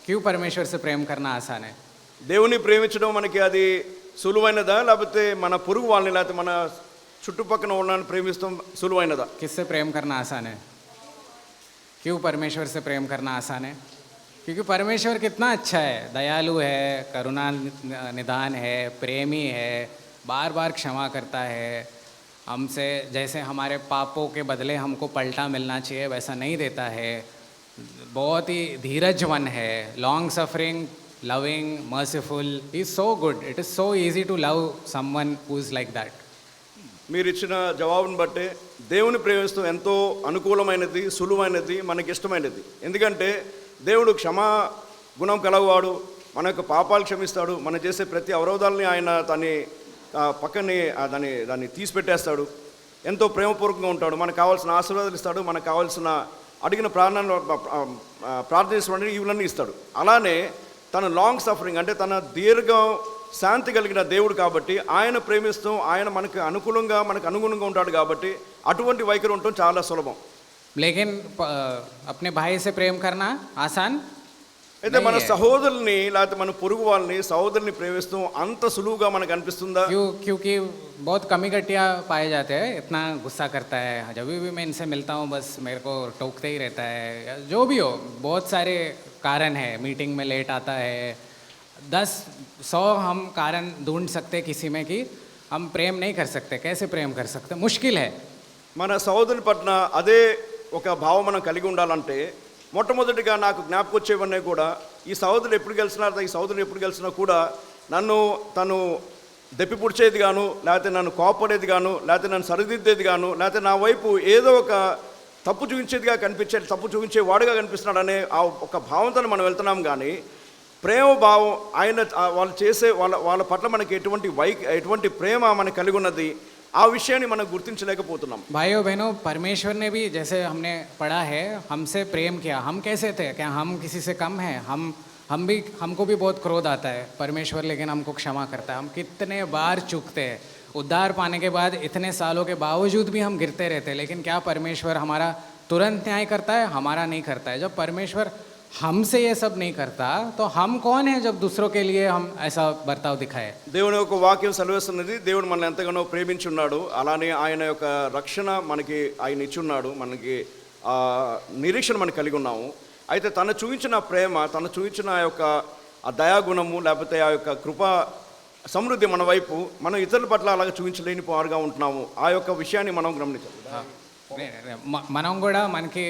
क्यों परमेश्वर से प्रेम करना आसान है? దేవుని ప్రేమించడం మనకి అది సులువైనదా, లేకపోతే మన పొరుగు వాళ్ళని లేకపోతే మన చుట్టుపక్కన వాళ్ళని ప్రేమిస్తాం సులువైనదా? किससे प्रेम करना आसान है? क्यों परमेश्वर से प्रेम करना आसान है? क्योंकि परमेश्वर कितना अच्छा है, दयालु है, करुणा निदान है, प्रेमी है, बार बार क्षमा करता है हमसे. जैसे हमारे पापों के बदले हमको पलटा मिलना चाहिए वैसा नहीं देता है. बहुत ही धीरजवन है, long suffering, loving, merciful. He is so good. It is so easy to love someone who is like that. మీరు ఇచ్చిన జవాబుని బట్టే దేవుని ప్రేమిస్తూ ఎంతో అనుకూలమైనది, సులువైనది, మనకి ఇష్టమైనది. ఎందుకంటే దేవుడు క్షమా గుణం కలవాడు, మన యొక్క పాపాలు క్షమిస్తాడు, మనం చేసే ప్రతి అవరోధాలని ఆయన పక్కనే దాన్ని తీసిపెట్టేస్తాడు. ఎంతో ప్రేమపూర్వకంగా ఉంటాడు, మనకు కావాల్సిన ఆశీర్వాదాలు ఇస్తాడు, మనకు కావాల్సిన అడిగిన ప్రార్థించడానికి ఇవన్నీ ఇస్తాడు. అలానే తన లాంగ్ సఫరింగ్ అంటే తన దీర్ఘ శాంతి కలిగిన దేవుడు కాబట్టి ఆయన ప్రేమిస్తాం, ఆయన మనకు అనుగుణంగా ఉంటాడు కాబట్టి అటువంటి వైఖరి ఉండటం చాలా సులభం. लेकिन अपने भाई से प्रेम करना आसान అయితే మన సహోదరుల్ని లేకపోతే మన పొరుగు వాళ్ళని సహోదరుని ప్రేమిస్తాం అంత సులువుగా మనకు అనిపిస్తుందా? क्योंकि बहुत कमी घटिया पाए जाते हैं, इतना गुस्सा करता है, जब भी मैं इनसे मिलता हूँ बस मेरे को टोकते ही रहता है, या जो भी हो बहुत सारे कारण है, मीटिंग में लेट आता है, 10-100 हम कारण ढूंढ सकते किसी में कि हम प्रेम नहीं कर सकते. कैसे प्रेम कर सकते, मुश्किल है. మన సహోదరుని పట్ల అదే ఒక భావం మనం కలిగి ఉండాలంటే మొట్టమొదటిగా నాకు జ్ఞాపకం వచ్చేవన్నీ కూడా ఈ సహోదరుడు ఎప్పుడు గెలిచినా కూడా నన్ను తను దెప్పి పుడిచేది గాను, లేకపోతే నన్ను కోపడేది గాను, లేకపోతే నన్ను సరిదిద్దేది గాను, లేకపోతే నా వైపు ఏదో ఒక తప్పు చూపించే వాడుగా కనిపిస్తున్నాడు అనే ఆ ఒక భావంతో మనం వెళ్తున్నాం. కానీ ప్రేమ భావం ఆయన వాళ్ళు చేసే వాళ్ళ పట్ల మనకి ఎటువంటి ప్రేమ మనకు కలిగి ఉన్నది ఆ విషయాన్ని మనం గుర్తించలేకపోతున్నాం. भाइयों बहनों, परमेश्वर ने भी जैसे हमने पढ़ा है हमसे प्रेम किया. हम कैसे थे, क्या हम किसी से कम हैं? हमको भी बहुत क्रोध आता है परमेश्वर, लेकिन हमको क्षमा करता है. हम कितने बार चूकते हैं, उद्धार पाने के बाद इतने सालों के बावजूद भी हम गिरते रहते हैं, लेकिन क्या परमेश्वर हमारा तुरंत न्याय करता है? हमारा नहीं करता है. जब परमेश्वर हमसे ये सब नहीं करता तो हम कौन है जब दूसरों के लिए हम ऐसा बर्ताव दिखाए. దేవుని యొక్క వాక్యం సెలవిస్తున్నది, దేవుడు మనల్ని ఎంతగానో ప్రేమించున్నాడు, అలానే ఆయన యొక్క రక్షణ మనకి ఆయన ఇచ్చున్నాడు, మనకి నిరీక్షణ మనం కలిగి ఉన్నాము. అయితే తను చూపించిన ప్రేమ, తను చూపించిన ఆ యొక్క ఆ దయాగుణము లేకపోతే ఆ యొక్క కృపా సమృద్ధి మన వైపు మనం ఇతరుల పట్ల అలాగే చూపించలేని వారుగా ఉంటున్నాము. ఆ యొక్క విషయాన్ని మనం గమనించాలి. మనం కూడా మనకి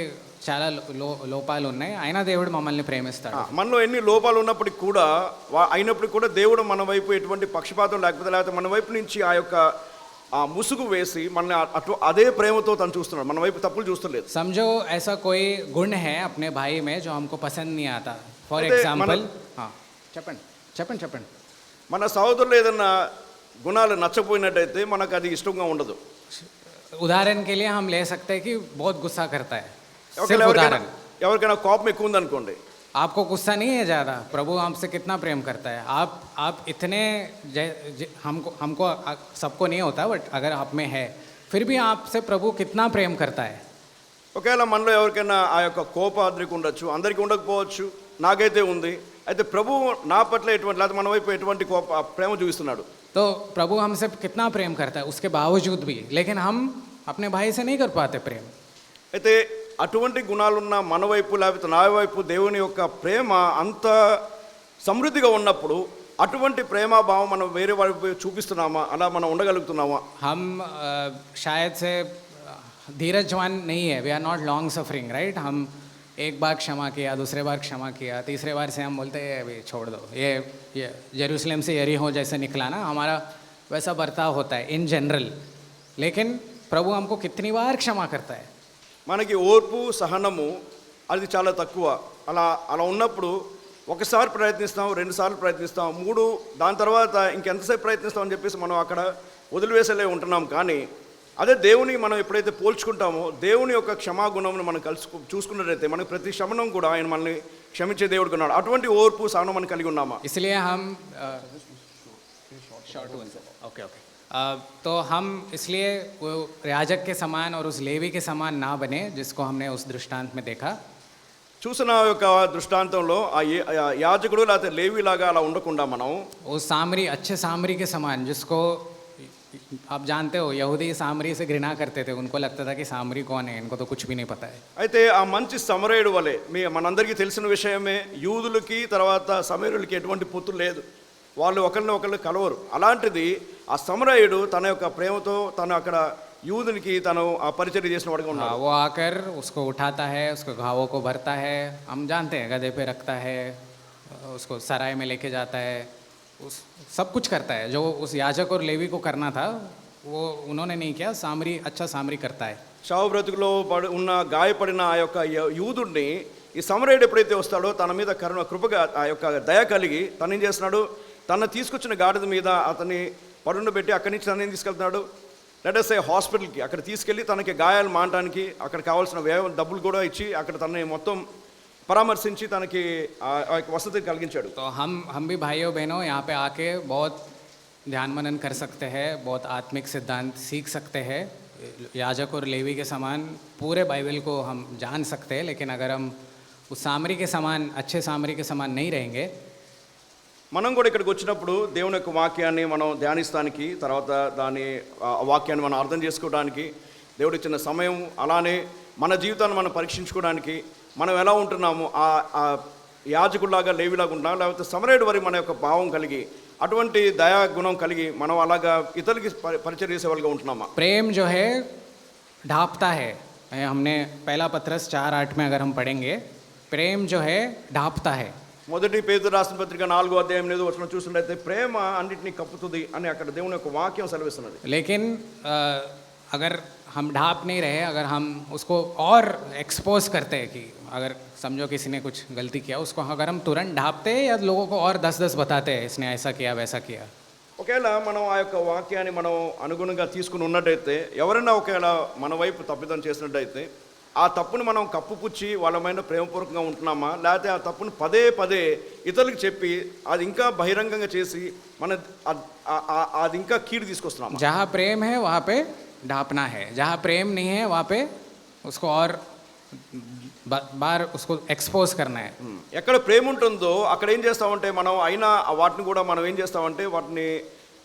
చాలా లోపాలు ఉన్నాయి, అయినా దేవుడు మమ్మల్ని ప్రేమిస్తాడు. మనలో ఎన్ని లోపాలు ఉన్నప్పటికీ కూడా అయినప్పటికీ కూడా దేవుడు మన వైపు ఎటువంటి పక్షపాతం లేకపోతే మన వైపు నుంచి ఆ యొక్క ఆ ముసుగు వేసి మనల్ని అదే ప్రేమతో తను చూస్తున్నాడు, మన వైపు తప్పులు చూస్తలేదు. समझो ऐसा कोई गुण है अपने भाई में जो हमको पसंद नहीं आता. फॉर एग्जांपल చెప్పండి. మన సహోదరులు ఏదన్నా గుణాలు నచ్చపోయినట్టయితే మనకు అది ఇష్టంగా ఉండదు. उदाहरण के लिए हम ले सकते हैं कि बहुत गुस्सा करता है. ఎవరికైనా కోపం ఎక్కువ ఉందనుకోండి, आपको गुस्सा नहीं है ज़्यादा, प्रभु हमसे कितना प्रेम करता है. आप इतने हमको सबको नहीं होता, बट अगर आप में है फिर भी आपसे प्रभु कितना प्रेम करता है. ఒకవేళ మనలో ఎవరికైనా ఆ యొక్క కోపాద్రిక ఉండొచ్చు, అందరికీ ఉండకపోవచ్చు, నాకైతే ఉంది. అయితే ప్రభు నా పట్ల ఎటువంటి లేదా మన వైపు ఎటువంటి ప్రేమ చూపిస్తున్నాడు. तो प्रभु हमसे कितना प्रेम करता है उसके बावजूद भी, लेकिन हम अपने भाई से नहीं कर पाते प्रेम. అయితే అటువంటి గుణాలున్న మన వైపు లేకపోతే నా వైపు దేవుని యొక్క ప్రేమ అంత సమృద్ధిగా ఉన్నప్పుడు అటువంటి ప్రేమాభావం మనం వేరే వైపు చూపిస్తున్నామా, అలా మనం ఉండగలుగుతున్నామా? हम शायद से धीरजवान नहीं है, we are not long suffering, right. हम एक बार क्षमा किया, दूसरे बार क्षमा किया, तीसरे बार से हम बोलते हैं अभी छोड़ दो, ये यरूशलेम से यरीहो जैसे निकला ना, हमारा वैसा बर्ताव होता है इन जनरल. लेकिन प्रभु हमको कितनी बार क्षमा करता है. మనకి ఓర్పు సహనము అది చాలా తక్కువ. అలా ఉన్నప్పుడు ఒకసారి ప్రయత్నిస్తాం, 2 సార్లు ప్రయత్నిస్తాం, 3 దాని తర్వాత ఇంకెంతసేపు ప్రయత్నిస్తాం అని చెప్పేసి మనం అక్కడ వదిలివేసేలే ఉంటున్నాం. కానీ అదే దేవుని మనం ఎప్పుడైతే పోల్చుకుంటామో దేవుని యొక్క క్షమాగుణమును మనం చూసుకున్నట్లయితే మనకి ప్రతి క్షమణం కూడా ఆయన మనల్ని క్షమించే దేవుడు ఉన్నాడు. అటువంటి ఓర్పు సహనం మనం కలిగి ఉన్నామా? इसलिए हम तो हम इसलिए वो याजक के समान और उस लेवी के समान ना बने जिसको हमने उस दृष्टांत में देखा. చూసిన యొక్క దృష్టాంతంలో ఆ యాజకుడు లేకపోతే లేవి లాగా అలా ఉండకుండా మనం वो सामरी, अच्छे सामरी के समान, जिसको आप जानते हो यहूदी सामरी से घृणा करते थे, उनको लगता था कि सामरी कौन है, इनको तो कुछ भी नहीं पता है. అయితే ఆ మంచి సమరయుడు వలె మనందరికీ తెలిసిన విషయమే, యూదులకి తర్వాత సమరయులకి ఎటువంటి పొత్తు లేదు, వాళ్ళు ఒకరిని కలవరు. అలాంటిది ఆ సమరయుడు తన యొక్క ప్రేమతో తను అక్కడ యూదునికి తను ఆ పరిచర్య చేసిన వాడుగా ఉన్నాడు. वो आकर उसको उठाता है, उसको घावों को भरता है, हम जानते हैं, गधे पे रखता है, उसको सराय में लेके जाता है, सब कुछ करता है. जो उस याजक और लेवी को करना था वो उन्होंने नहीं किया, सामरी अच्छा सामरी करता है. చావు బ్రతుకులో ఉన్న గాయపడిన ఆ యొక్క యూదుడిని ఈ సమరయుడు ఎప్పుడైతే వస్తాడో తన మీద కృపగా ఆ యొక్క దయ కలిగి తను ఏం చేస్తున్నాడు, తన తీసుకొచ్చిన గాడిద మీద అతన్ని పడుండబెట్టి అక్కడి నుంచి తను ఏం తీసుకెళ్తున్నాడు, లెట్ us సే హాస్పిటల్కి అక్కడ తీసుకెళ్ళి తనకి గాయాలు మానడానికి అక్కడ కావాల్సిన డబ్బులు కూడా ఇచ్చి అక్కడ తనని మొత్తం పరామర్శించి తనకి ఆ యొక్క వసతి కలిగించాడు. तो हम भी भाइयों बहनों यहाँ पे आके बहुत ध्यान मनन कर सकते हैं, बहुत आत्मिक सिद्धांत सीख सकते हैं, याजक और लेवी के समान पूरे बाइबल को हम जान सकते हैं। लेकिन अगर हम उस सामरी के समान, अच्छे सामरी के समान नहीं रहेंगे, మనం కూడా ఇక్కడికి వచ్చినప్పుడు దేవుని యొక్క వాక్యాన్ని మనం ధ్యానిస్తానికి, తర్వాత దాని ఆ వాక్యాన్ని మనం అర్థం చేసుకోవడానికి దేవుడు ఇచ్చిన సమయం, అలానే మన జీవితాన్ని మనం పరీక్షించుకోవడానికి మనం ఎలా ఉంటున్నాము, ఆ యాజకుడిలాగా లేవిలాగా ఉంటున్నాం, లేకపోతే సమరేడు వరకు మన యొక్క భావం కలిగి అటువంటి దయా గుణం కలిగి మనం అలాగా ఇతరులకి పరిచయం చేసే వాళ్ళగా ఉంటున్నామా? प्रेम जो है ढापता है। हमने पहला पत्रस 4:8 में अगर हम पढ़ेंगे, प्रेम जो है ढापता है। మొదటి పేతురు రాసిన పత్రిక 4వ అధ్యాయం 8వ వచనం చూసినట్లయితే ప్రేమ అన్నిటినీ కప్పుతుంది అని అక్కడ దేవుని యొక్క వాక్యం సెలవిస్తున్నది. लेकिन अगर हम ढाप नहीं रहे, अगर हम उसको और एक्सपोज करते हैं कि अगर समझो किसी ने कुछ गलती किया, उसको अगर हम तुरंत ढापते हैं या लोगों को और 10-10 बताते हैं इसने ऐसा किया वैसा किया, ఒకవేళ మనం ఆ యొక్క వాక్యాన్ని మనం అనుగుణంగా తీసుకుని ఉన్నట్టయితే, ఎవరైనా ఒకవేళ మన వైపు తప్పిదం చేసినట్టయితే ఆ తప్పుని మనం కప్పుపుచ్చి వాళ్ళమైన ప్రేమపూర్వకంగా ఉంటున్నామా, లేకపోతే ఆ తప్పుని పదే పదే ఇతరులకు చెప్పి అది ఇంకా బహిరంగంగా చేసి మన అది ఇంకా కీడు తీసుకొస్తున్నామా? जहाँ प्रेम है वहाँ पे ढापना है, जहाँ प्रेम नहीं है वहाँ पे उसको और बार उसको एक्सपोज करना है। ఎక్కడ ప్రేమ ఉంటుందో అక్కడ ఏం చేస్తామంటే మనం అయినా వాటిని కూడా మనం ఏం చేస్తామంటే వాటిని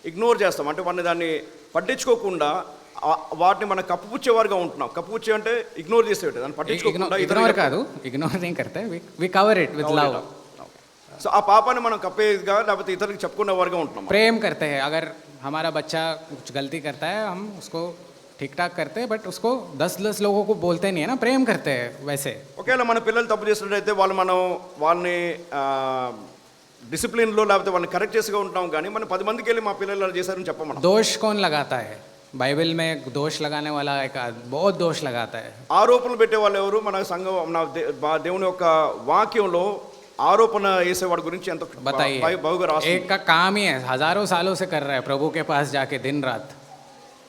ఇగ్నోర్ చేస్తాం, అంటే వాటిని దాన్ని పట్టించుకోకుండా వాటిని మనం కప్పుపుచ్చేవారుగా ఉంటున్నాం. కప్పుపుచ్చే అంటే ఇగ్నోర్ చేసేవాటి, దాన్ని పట్టించుకోకుండా इग्नोर కాదు, ఇగ్నోర్ नहीं करते, we cover it with love। So ఆ పాపాన్ని మనం కప్పేదిగా లేకపోతే ఇతరులకు చెప్పుకునే వారుగా ఉంటున్నాం. प्रेम करते हैं, अगर हमारा बच्चा कुछ गलती करता है हम उसको ठीक ठाक करते हैं, बट उसको 10-10 लोगों को बोलते नहीं है ना, प्रेम करते हैं वैसे। ఒకవేళ మన పిల్లలు తప్పు చేసినట్టయితే వాళ్ళని డిసిప్లిన్లో లేకపోతే వాళ్ళని కరెక్ట్ చేసిగా ఉంటాం, కానీ మనం 10 మందికి వెళ్ళి మా పిల్లలు అలా చేశారని చెప్పమనం. दोष कौन लगाता है? बाइबल में दोष लगाने वाला एक बहुत दोष लगाता है। ఆరోపణలు పెట్టే వాళ్ళు ఎవరు? మన సంఘం, మన దేవుని యొక్క వాక్యంలో ఆరోపణ వేసేవాడి గురించి ఎంత बताइए, బహుగా రాసి एक का काम ही है, हजारों सालों से कर रहा है प्रभु के पास जाके दिन रात।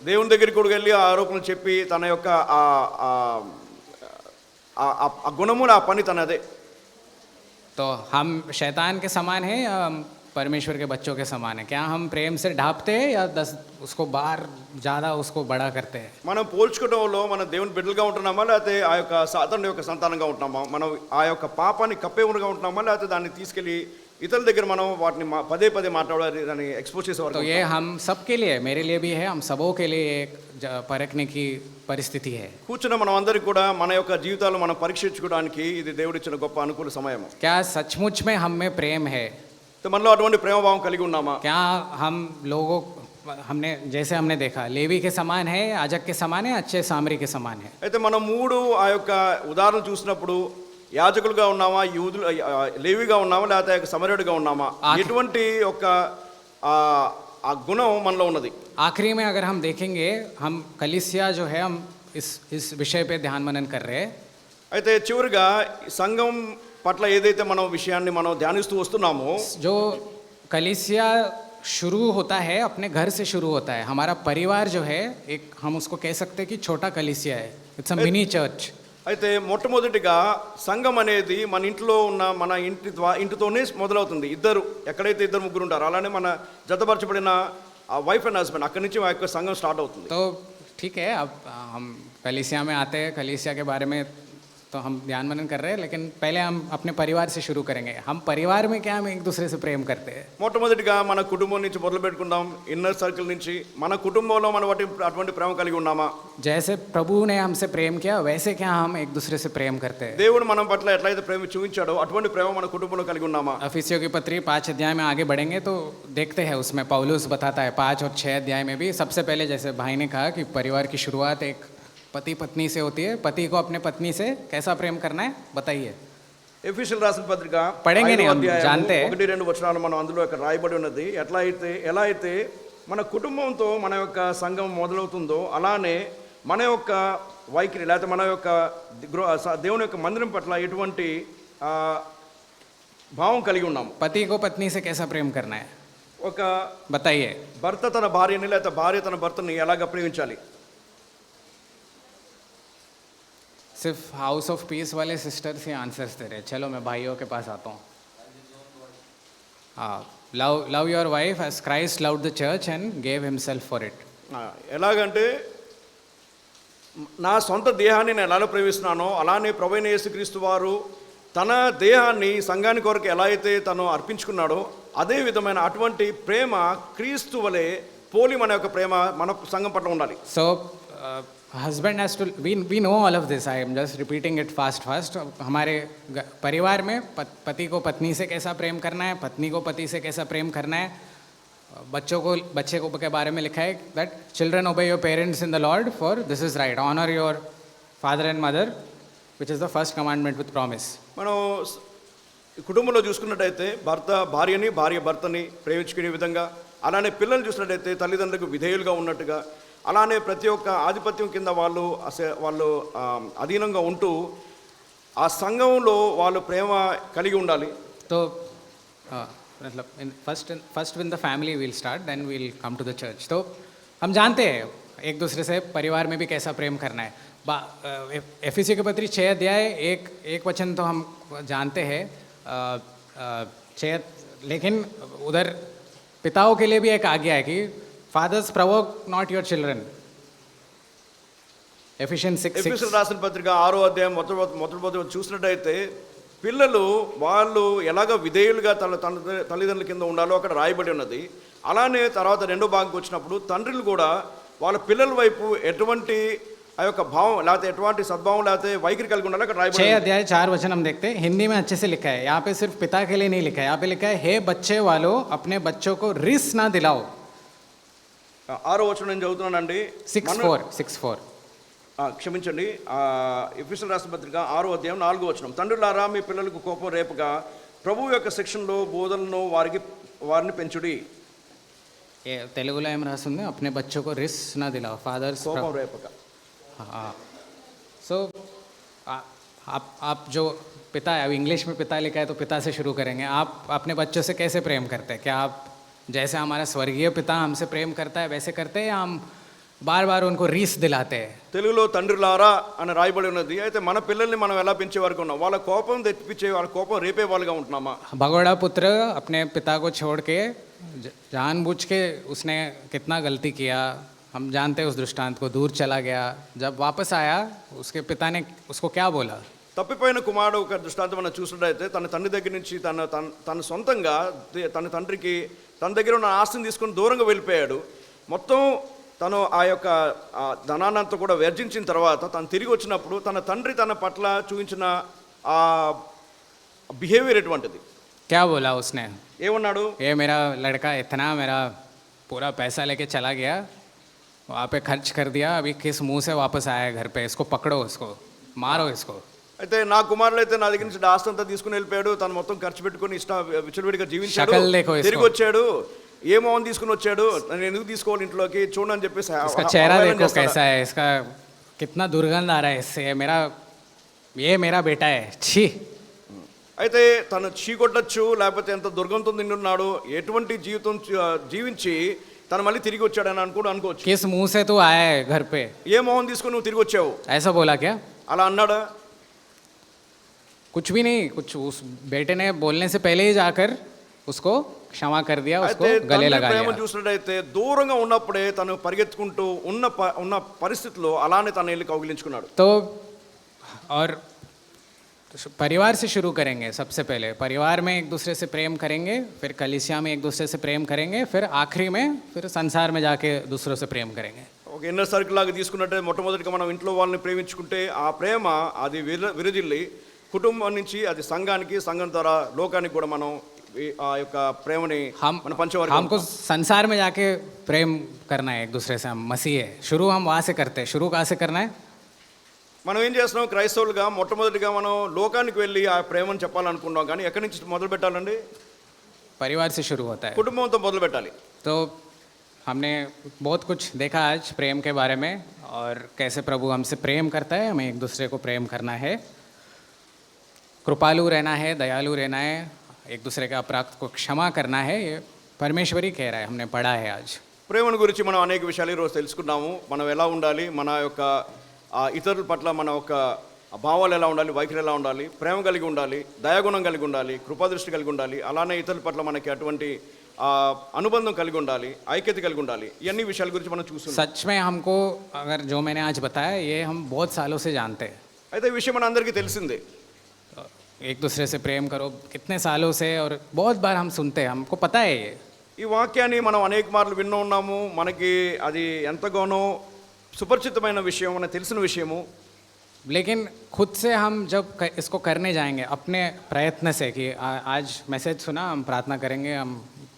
దేవుని దగ్గరికి కూడా వెళ్ళి ఆ ఆరోపణలు చెప్పి తన యొక్క ఆ గుణములు ఆ పని తనదే. तो हम शैतान के समान है या हम परमेश्वर के बच्चों के समान है? क्या हम प्रेम से ढापते हैं या 10 उसको बार ज़्यादा उसको बड़ा करते हैं? మనం పోల్చుకోవడంలో మన దేవుని బిడ్డలుగా ఉంటున్నామా, లేకపోతే ఆ యొక్క సాతాను యొక్క సంతానంగా ఉంటున్నామా? మనం ఆ యొక్క పాపాన్ని కప్పేవులుగా ఉంటున్నామా, లేకపోతే దాన్ని తీసుకెళ్ళి ఇతరుల దగ్గర మనం వాటిని పదే పదే మాట్లాడాలి, దాన్ని ఎక్స్పోజ్ तो చేసేవారు? ये हम सबके लिए, मेरे लिए भी है, हम सबों के लिए एक परखने की परिस्थिति है। కూర్చున్న మనం అందరికి కూడా మన యొక్క జీవితాలు మనం పరీక్షించుకోవడానికి ఇది దేవుడిచ్చిన గొప్ప అనుకూల సమయం. क्या सचमुच में हम में प्रेम है? మనలో అటువంటి ప్రేమభావం కలిగి ఉన్నామా? क्या हम लोगों हमने जैसे हमने देखा लेवी के समान है, याजक के समान है, अच्छे सामरी के समान है? అయితే మనం 3 ఆ యొక్క ఉదాహరణ చూసినప్పుడు యాజకులుగా ఉన్నామా, యూదులు లేవిగా ఉన్నామా, లేకపోతే సమరయుడిగా ఉన్నామా, ఎటువంటి ఒక ఆ గుణం మనలో ఉన్నది? आखिरी में अगर हम देखेंगे, हम कलीसिया जो है, हम इस विषय पे ध्यान मनन कर रहे हैं। అయితే చివరిగా సంఘం పట్ల ఏదైతే మనం విషయాన్ని మనం ధ్యానిస్తూ వస్తున్నామో, जो कलीसिया शुरू होता है अपने घर से शुरू होता है। हमारा परिवार जो है एक, हम उसको कह सकते हैं कि छोटा कलीसिया है, इट्स अ मिनी चर्च। అయితే మొట్టమొదటిగా సంఘం అనేది మన ఇంట్లో ఉన్న మన ఇంటితోనే మొదలవుతుంది. ఎక్కడైతే 2-3 ఉంటారో అలానే మన జతపరచబడిన వైఫ్ అండ్ హస్బెండ్, అక్కడి నుంచి ఆ యొక్క సంఘం స్టార్ట్ అవుతుంది. तो ठीक है, अब हम कलीसिया में आते हैं, कलीसिया के बारे में तो हम ध्यान मनन कर रहे हैं, लेकिन पहले हम अपने परिवार से शुरू करेंगे। हम परिवार में क्या, हम एक दूसरे से प्रेम करते हैं। మొట్టమొదటిగా మన కుటుంబం నుంచి మొదలు పెట్టుకుందాం, ఇన్నర్ సర్కిల్ నుంచి. మన కుటుంబంలో మనం అటువంటి ప్రేమ కలిగి ఉన్నామా? जैसे प्रभु ने हमसे प्रेम किया वैसे क्या हम एक दूसरे से प्रेम करते हैं? దేవుడు మనం పట్ల ఎట్లయితే ప్రేమ చూపించాడో అటువంటి ప్రేమ మన కుటుంబంలో కలిగి ఉన్నామా? अफिसियों की पत्री 5 अध्याय में आगे बढ़ेंगे तो देखते हैं, उसमें पौलुस बताता है 5 और 6 अध्याय में भी। सबसे पहले जैसे भाई ने कहा कि परिवार की शुरुआत एक पति पत्नी से होती है, पति को अपने पत्नी से कैसा प्रेम करना है बताइए। ఎఫెసీయులకు రాసిన పత్రిక పడేంగే నీ, 5వ हम అధ్యాయం जानते हैं। 1-2 వచనాలు మనం అందులో ఇక్కడ రాయబడి ఉన్నది. ఎలా అయితే మన కుటుంబంతో మన యొక్క సంఘం మొదలవుతుందో అలానే మన యొక్క వైఖరి లేకపోతే మన యొక్క దేవుని యొక్క మందిరం పట్ల ఎటువంటి భావం కలిగి ఉన్నాము? पति को पत्नी से कैसा प्रेम करना है ఒక बताइए। భర్త తన భార్యని లేకపోతే భార్య తన భర్తని ఎలాగ ప్రేమించాలి? सिर्फ हाउस ऑफ पीस वाले सिस्टर्स ही आंसर्स दे रहे. चलो मैं भाइयों के पास आता हूँ. हाँ, love your wife as Christ loved the church and gave himself for it. ఎలాగంటే నా సొంత దేహాన్ని నేను ఎలా ప్రేమిస్తున్నానో అలానే ప్రభువైన యేసుక్రీస్తు వారు తన దేహాన్ని సంఘానికి కొరకు ఎలా అయితే తను అర్పించుకున్నాడో అదే విధమైన అటువంటి ప్రేమ క్రీస్తు వలె పోలి మన యొక్క ప్రేమ మన సంఘం పట్ల ఉండాలి. So, husband has to, we know all of this. I am just repeating it fast. हमारे परिवार में पति को पत्नी से कैसा प्रेम करना है, पत्नी को पति से कैसा प्रेम करना है. बच्चे को के बारे में लिखा है that children obey your parents in the Lord for this is right. Honor your father and mother, which is the first commandment with promise. మనం కుటుంబంలో చూసుకున్నట్టయితే భర్త భార్యని, భార్య భర్తని ప్రేమించుకునే విధంగా, అలానే పిల్లల్ని చూసినట్టయితే తల్లిదండ్రులకు విధేయులుగా ఉన్నట్టుగా, అలానే ప్రతి ఒక్క ఆధిపత్యం కింద వాళ్ళు అధీనంగా ఉంటూ ఆ సంఘంలో వాళ్ళు ప్రేమ కలిగి ఉండాలి. तो मतलब first win the family will start, then will come to the church. तो हम जानते हैं एक दूसरे से परिवार में भी कैसा प्रेम करना है. एफिसी के पत्री 6 अध्याय एक वचन तो हम जानते हैं 6, लेकिन उधर पिताओं के लिए भी एक आज्ञा है कि fathers provoke not your children. Ephesians 6 రాసిన పత్రిక 6వ అధ్యాయం మొదటి చూసినట్టయితే పిల్లలు వాళ్ళు ఎలాగ విధేయులుగా తల్లిదండ్రుల కింద ఉండాలో అక్కడ రాయబడి ఉన్నది. అలానే తర్వాత రెండో భాగంకి వచ్చినప్పుడు తండ్రులు కూడా వాళ్ళ పిల్లల వైపు ఎటువంటి ఆ యొక్క భావం లేకపోతే ఎటువంటి సద్భావం లేకపోతే వైఖరి కలిగి ఉండాలో అక్కడ రాయబడి. 6 अध्याय 4 वचन हम देखते हैं. हिंदी में अच्छे से लिखा है. यहाँ पे सिर्फ पिता के लिए नहीं लिखा है, यहाँ पे लिखा है हे बच्चे वालों अपने बच्चों को रिस ना दिलाओ. 6వ వచనం నేను చదువుతున్నానండి. 6:4 క్షమించండి, ఎఫెసీయుల రాసిన పత్రిక 6వ అధ్యాయం 4వ వచనం. తండ్రులారా మీ పిల్లలకు కోపం రేపగా ప్రభువు యొక్క శిక్షణలో బోధనను వారిని పెంచుడి. తెలుగులో ఏం రాస్తుంది? अपने बच्चों को रिस ना दिलाओ. फादर्स కోపం రేపగా. हाँ, सो आप जो पिता है, इंग्लिश में पिता लिखा है तो पिता से शुरू करेंगे. आप अपने बच्चों से कैसे प्रेम करते हैं? क्या आप जैसे हमारा स्वर्गीय पिता हमसे प्रेम करता है वैसे करते हैं, या हम बार बार उनको रीस दिलाते हैं? తెలుగులో తండ్రులారా అని రాయబడి ఉన్నది. అయితే మన పిల్లల్ని మనం ఎలా పెంచే వరకు ఉన్నాం? వాళ్ళ కోపం తెప్పించే, వాళ్ళ కోపం రేపే వాళ్ళుగా ఉంటున్నామా? भगोड़ा पुत्र अपने पिता को छोड़ के जानबूझ के उसने कितना गलती किया, हम जानते हैं उस दृष्टांत को. दूर चला गया, जब वापस आया उसके पिता ने उसको क्या बोला? తప్పిపోయిన కుమారుడు ఒక దృష్టాంతం మనం చూసినట్టయితే తన తండ్రి దగ్గర నుంచి తన సొంతంగా తన తండ్రికి తన దగ్గర ఉన్న ఆస్తిని తీసుకొని దూరంగా వెళ్ళిపోయాడు. మొత్తం తను ఆ యొక్క ధనాన్నంతా కూడా వ్యర్జించిన తర్వాత తను తిరిగి వచ్చినప్పుడు తన తండ్రి తన పట్ల చూపించిన ఆ బిహేవియర్ ఎటువంటిది? क्या बोला उसने? ఏమన్నాడు? ये मेरा लड़का इतना मेरा पूरा पैसा लेके चला गया, वहाँ पे खर्च कर दिया, अभी किस मुंह से वापस आया घर पे, इसको पकड़ो, इसको मारो, इसको. అయితే నా కుమారుడు అయితే నా దగ్గర నుంచి ఆస్తి అంతా తీసుకుని వెళ్ళిపోయాడు, తను మొత్తం ఖర్చు పెట్టుకుని విచ్చలవిడిగా జీవించాడు, తిరిగి వచ్చాడు, ఏ మోహన్ తీసుకుని వచ్చాడు, నేను ఎందుకు తీసుకోవాలి ఇంట్లోకి, చూడని చెప్పేసి इसका चेहरा देखो कैसा है, इसका कितना दुर्गंध आ रहा है इससे, ये मेरा बेटा है, छी. అయితే తను చీకొట్టచ్చు, లేకపోతే ఎంత దుర్గంధం తింటున్నాడు, ఎటువంటి జీవితం జీవించి తను మళ్ళీ తిరిగి వచ్చాడని అనుకోవచ్చు. किस मुंह से तू आया है घर पे? ఏ మోహన్ తీసుకుని నువ్వు తిరిగి వచ్చావు? ऐसा बोला क्या? అలా అన్నాడా? कुछ भी नहीं, कुछ उस बेटे ने बोलने से पहले ही जाकर उसको क्षमा कर दिया, उसको गले लगा ప్రేమ लिया. చూసినట్టయితే దూరంగా ఉన్నప్పుడే తను పరిగెత్తుకుంటూ ఉన్న పరిస్థితిలో అలానే తను వెళ్ళి కౌగిలించుకున్నాడు. तो और परिवार से शुरू करेंगे. सबसे पहले परिवार में एक दूसरे से प्रेम करेंगे, फिर कलीसिया में एक दूसरे से प्रेम करेंगे, फिर आखिरी में फिर संसार में जाके दूसरों से प्रेम करेंगे. ఒక ఇన్నర్ సర్కిల్ లాగా తీసుకున్నట్టే మొట్టమొదటిగా మనం ఇంట్లో వాళ్ళని ప్రేమించుకుంటే ఆ ప్రేమ అది విరజిల్లి కుటుంబం నుంచి అది సంఘానికి, సంఘం ద్వారా లోకానికి కూడా మనం ఆ యొక్క ప్రేమని మనం పంచేవారు. हमको संसार में जाके प्रेम करना है एक दूसरे से. हम मसीह है, शुरू हम वहाँ से करते हैं. शुरू कहाँ से करना है? మనం ఏం చేస్తున్నాం? క్రైస్తవులుగా మొట్టమొదటిగా మనం లోకానికి వెళ్ళి ఆ ప్రేమను చెప్పాలనుకున్నాం, కానీ ఎక్కడి నుంచి మొదలు పెట్టాలండి? परिवार से शुरू होता है. కుటుంబంతో మొదలు పెట్టాలి. तो हमने बहुत कुछ देखा आज प्रेम के बारे में, और कैसे प्रभु हमसे प्रेम करता है, हमें एक दूसरे को प्रेम करना है, कृपालु रहना है, दयालु रहना है, एक दूसरे के अपराध को क्षमा करना है. ये परमेश्वर ही कह रहा है, हमने पढ़ा है आज. ప్రేమను గురించి మనం అనేక విషయాలు ఈరోజు తెలుసుకున్నాము. మనం ఎలా ఉండాలి, మన యొక్క ఇతరుల పట్ల మన ఒక ఆ భావాలు ఎలా ఉండాలి, వైఖరి ఎలా ఉండాలి, ప్రేమ కలిగి ఉండాలి, దయాగుణం కలిగి ఉండాలి, కృపాదృష్టి కలిగి ఉండాలి, అలానే ఇతరుల పట్ల మనకి అటువంటి అనుబంధం కలిగి ఉండాలి, ఐక్యత కలిగి ఉండాలి. ఇవన్నీ విషయాల గురించి మనం చూస్తున్నాం. सच में हमको अगर जो मैंने आज बताया ये हम बहुत सालों से जानते हैं. అయితే ఈ విషయం మన అందరికీ తెలిసిందే. एक दूसरे से प्रेम करो कितने सालों से और बहुत बार हम सुनते हैं, हमको पता है ये. ఈ వాక్యాన్ని మనం అనేక మార్లు విన్న ఉన్నాము. మనకి అది ఎంతగానో సుపరిచితమైన విషయం, మనకు తెలిసిన విషయము. लेकिन खुद से हम जब इसको करने जाएंगे अपने प्रयत्न से कि आज मैसेज सुना हम प्रार्थना करेंगे, हम